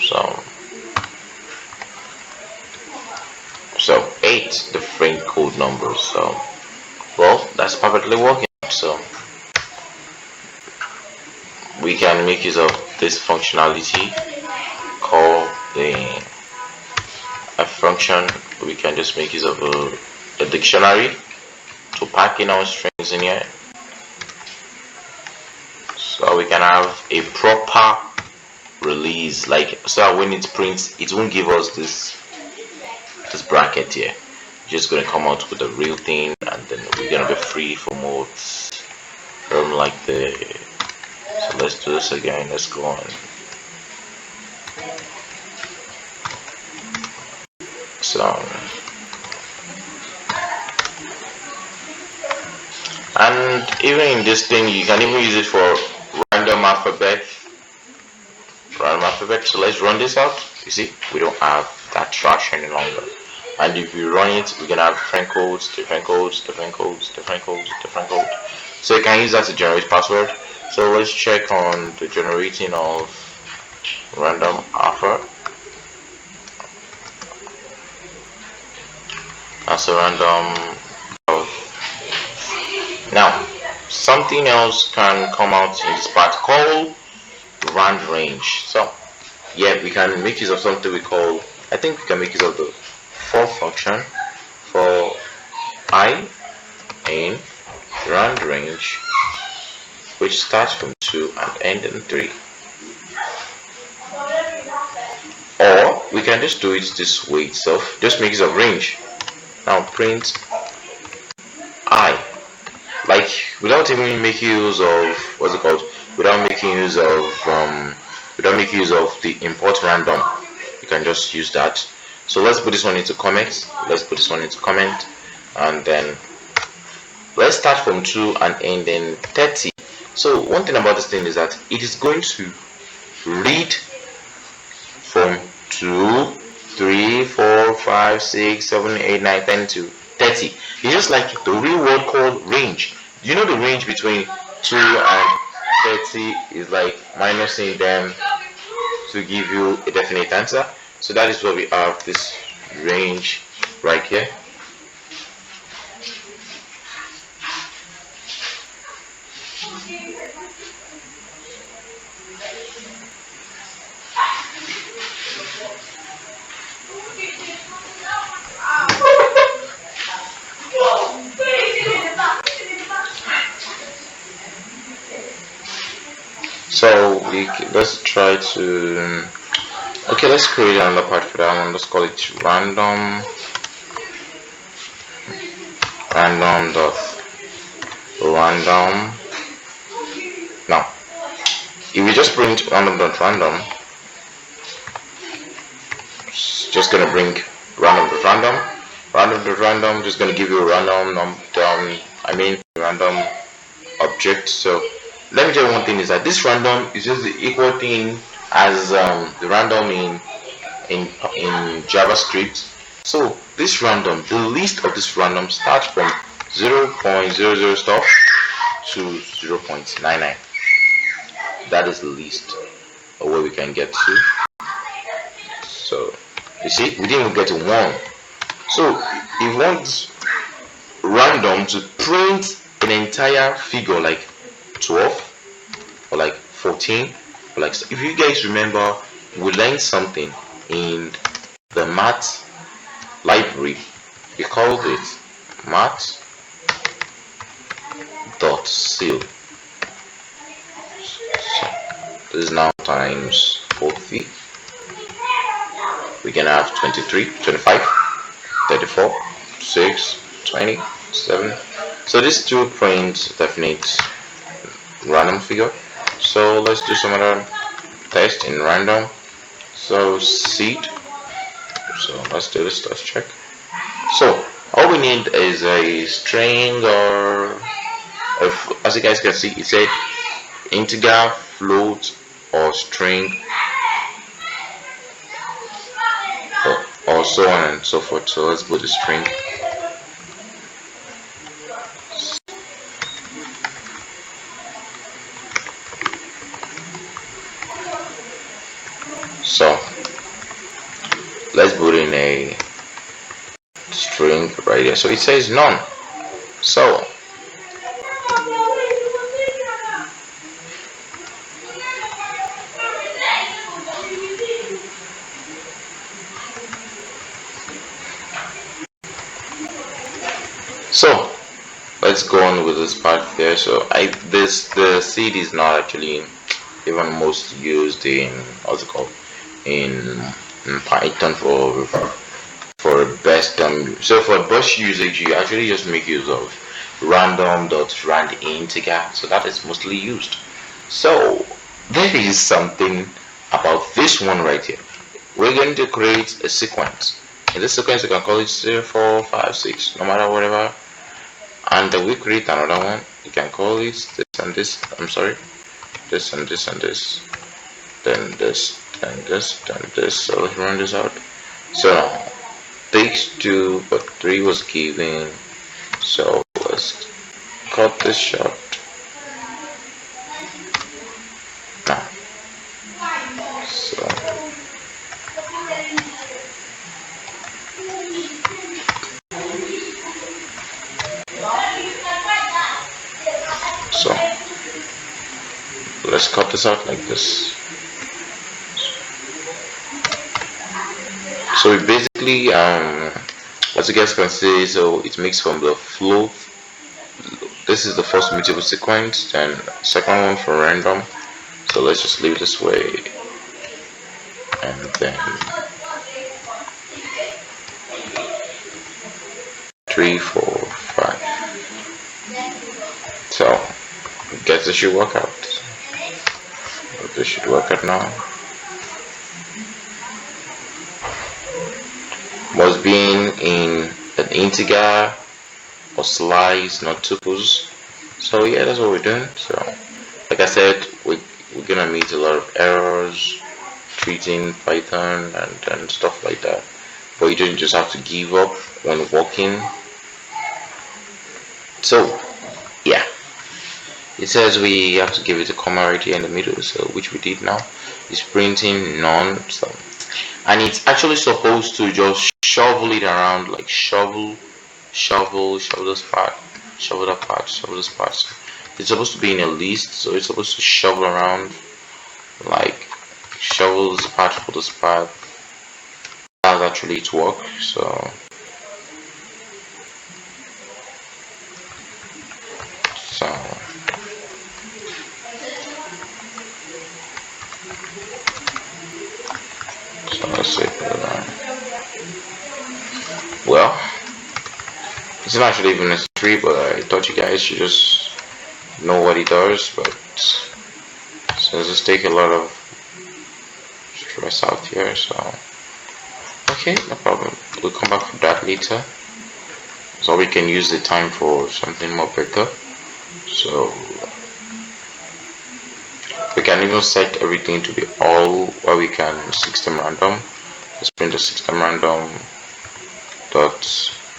So 8 different code numbers. So well, that's perfectly working. So we can make use of this functionality called the F function. We can just make use of a dictionary to pack in our strings in here, so we can have a proper release, like so when it prints it won't give us this bracket here. It's just gonna come out with the real thing, and then we're gonna be free from modes from like the. So let's do this again. Let's go on. So and even in this thing you can even use it for random alphabet. So let's run this out. You see, we don't have that trash any longer. And if you run it, we're gonna have different codes. So you can use that to generate password. So let's check on the generating of random alpha. That's a random. Now something else can come out in this part called rand range. So yeah, we can make use of something we call, I think we can make use of the for function for I in rand range, which starts from 2 and ends in 3. Or we can just do it this way itself, just make use of range. Now print I, like without even making use of what's it called, without making use of the import random. You can just use that. So let's put this one into comment. And then let's start from 2 and end in 30. So one thing about this thing is that it is going to read from 2, 3, 4, 5, 6, 7, 8, 9, 10 to 30. It's just like the real word called range. You know the range between 2 and 30 is like minusing them to give you a definite answer. So that is what we have, this range right here. So let's try to, okay, let's create another part for that one. Let's call it random dot random. Now if we just print random dot random, it's just gonna bring random dot random, just gonna give you a random object. So let me tell you one thing, is that this random is just the equal thing as the random in JavaScript. So this random, the list of this random starts from 0.00 stuff to 0.99. That is the least of where we can get to. So you see, we didn't even get to 1. So if you want random to print an entire figure like 12 or like 14, or like, if you guys remember, we learned something in the math library. We called it math dot seal. So this is now times 40. We can have 23, 25, 34, 6, 20, 7. So this two print definite random figure. So let's do some other test in random. So seed. So let's do this. Let's check. So all we need is a string, or as you guys can see, it said integer, float, or string, or so on and so forth. So let's put the string. So let's put in a string right here. So it says none. So let's go on with this part here. So the seed is not actually even most used in, what's it called, in Python for best so for best usage, you actually just make use of random.rand integer. So that is mostly used. So there is something about this one right here. We're going to create a sequence. In this sequence, you can call it 0, 4, 5, 6, no matter whatever. And then we create another one. You can call it this and this. I'm sorry, this and this and this. Then this, then this, then this. So let's run this out. So now takes 2, but 3 was given. So let's cut this short. Now, so let's cut this out like this. So we basically, as you guys can see, so it makes from the float. This is the first mutable sequence, then second one for random. So let's just leave it this way, and then 3, 4, 5. So I guess this should work out. This should work out now. Must be in an integer or slice, not tuples. So yeah, that's what we're doing. So like I said, we're gonna meet a lot of errors treating Python and stuff like that. But you don't just have to give up when working. So yeah, it says we have to give it a comma right here in the middle, so which we did now. It's printing none, so and it's actually supposed to just shovel it around, like shovel this part, shovel that part, shovel this part. So it's supposed to be in a list, so it's supposed to shovel around, like shovel this part for this part. That's actually its work. So let's see. Well, it's not actually even necessary, but I thought you guys should just know what it does. But so this take a lot of stress out here. So okay, no problem. We'll come back for that later. So we can use the time for something more better. So we can even set everything to be all where we can system random. Let's print the system random dot.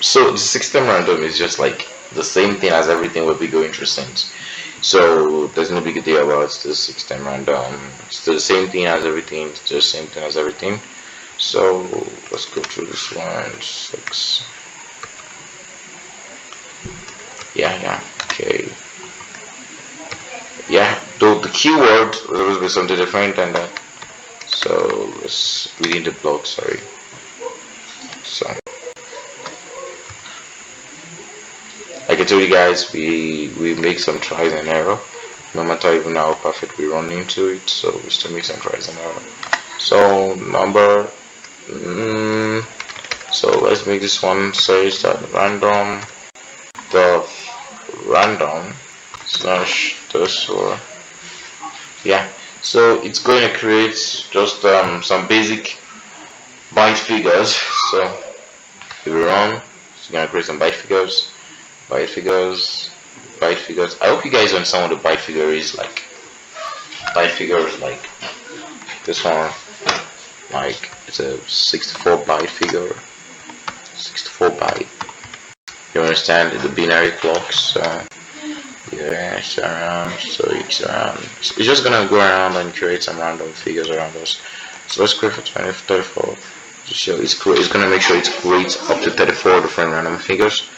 So the system random is just like the same thing as everything will be going through since. So there's no big deal about the system random. It's the same thing as everything. It's the same thing as everything. So let's go through this one. 6. Yeah. Okay. Yeah. Though the keyword will be something different than that. So let's within the block. Sorry. So like I told you guys, we make some tries and error. No matter even how perfect we run into it, so we still make some tries and error. So number. So let's make this one say that random slash this, or yeah. So it's going to create just some basic byte figures. So if we run, it's going to create some byte figures. I hope you guys understand what a byte figure is. Like byte figures, like this one, like it's a 64 byte figure. 64 byte. You understand the binary clocks? Yeah, it's around. So it's around. It's just gonna go around and create some random figures around us. So let's create for 34 to show it's gonna make sure it creates up to 34 different random figures.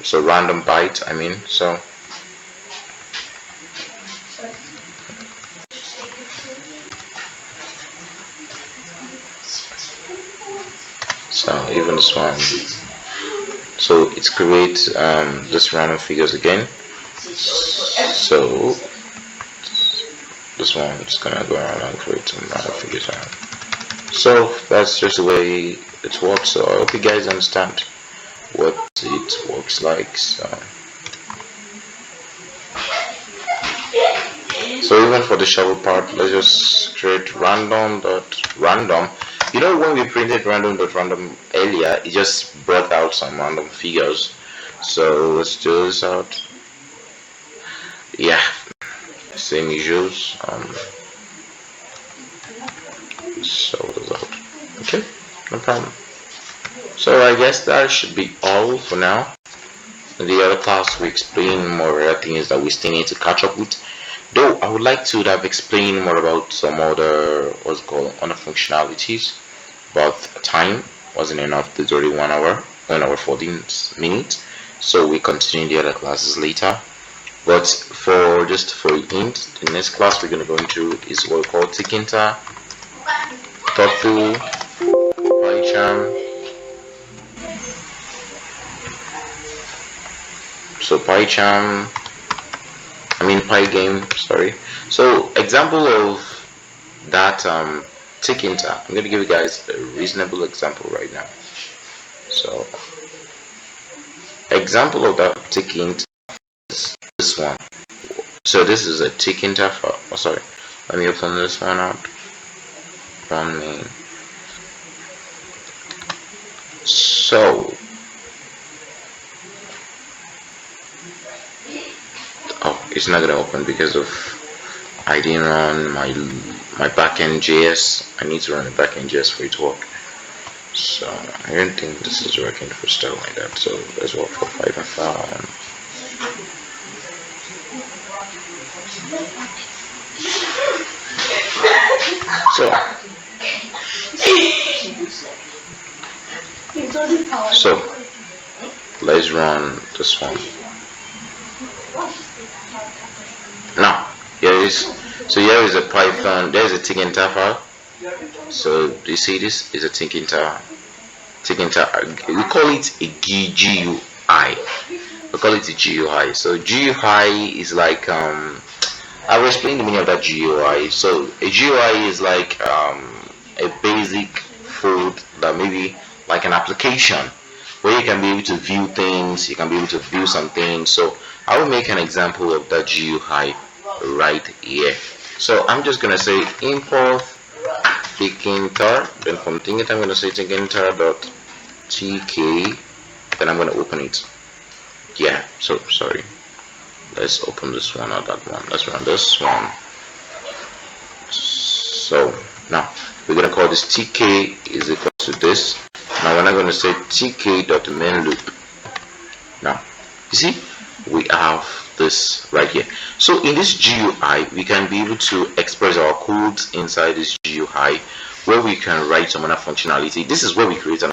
So random byte, I mean. So even this one. So it creates this random figures again. So this one is gonna go around and create some random figures around. So that's just the way it works. So I hope you guys understand what it works like. So even for the shovel part, let's just create random. You know, when we printed random earlier, it just brought out some random figures. So let's do this out. Yeah, same issues. So this out. Okay, no problem. So I guess that should be all for now. In the other class, we explain more things that we still need to catch up with. Though I would like to have explained more about some other what's called other functionalities, but time wasn't enough. There's already 1 hour 14 minutes. So we continue the other classes later. But for a hint, the next class we're gonna go into is what we call Tkinter, ThoughtFul, PyCharm. So PyCharm, Pygame, sorry. So example of that Tkinter, I'm going to give you guys a reasonable example right now. So example of that Tkinter is this one. So this is a Tkinter for, sorry, let me open this one up. Run main. So it's not gonna open because of I didn't run my backend JS. I need to run the backend JS for it to work. So I don't think this is working for stuff like that. So let's work for Python file. So let's run this one. Now here is a Python. There's a Tkinter file. So you see this is a Tkinter. We call it a GUI. We call it a GUI. So GUI is like I will explain the meaning of that GUI. So a GUI is like a basic fold that maybe like an application where you can be able to view things, you can be able to view some things. So I will make an example of that GUI right here. So I'm just gonna say import Tkinter, then from Tkinter I'm gonna say Tkinter.tk, then I'm gonna open it. Yeah, so sorry. Let's open this one or that one. Let's run this one. So now we're gonna call this tk is equal to this. Now we're not gonna say tk.main loop. Now you see we have this right here. So in this GUI we can be able to express our codes inside this GUI where we can write some other functionality. This is where we create an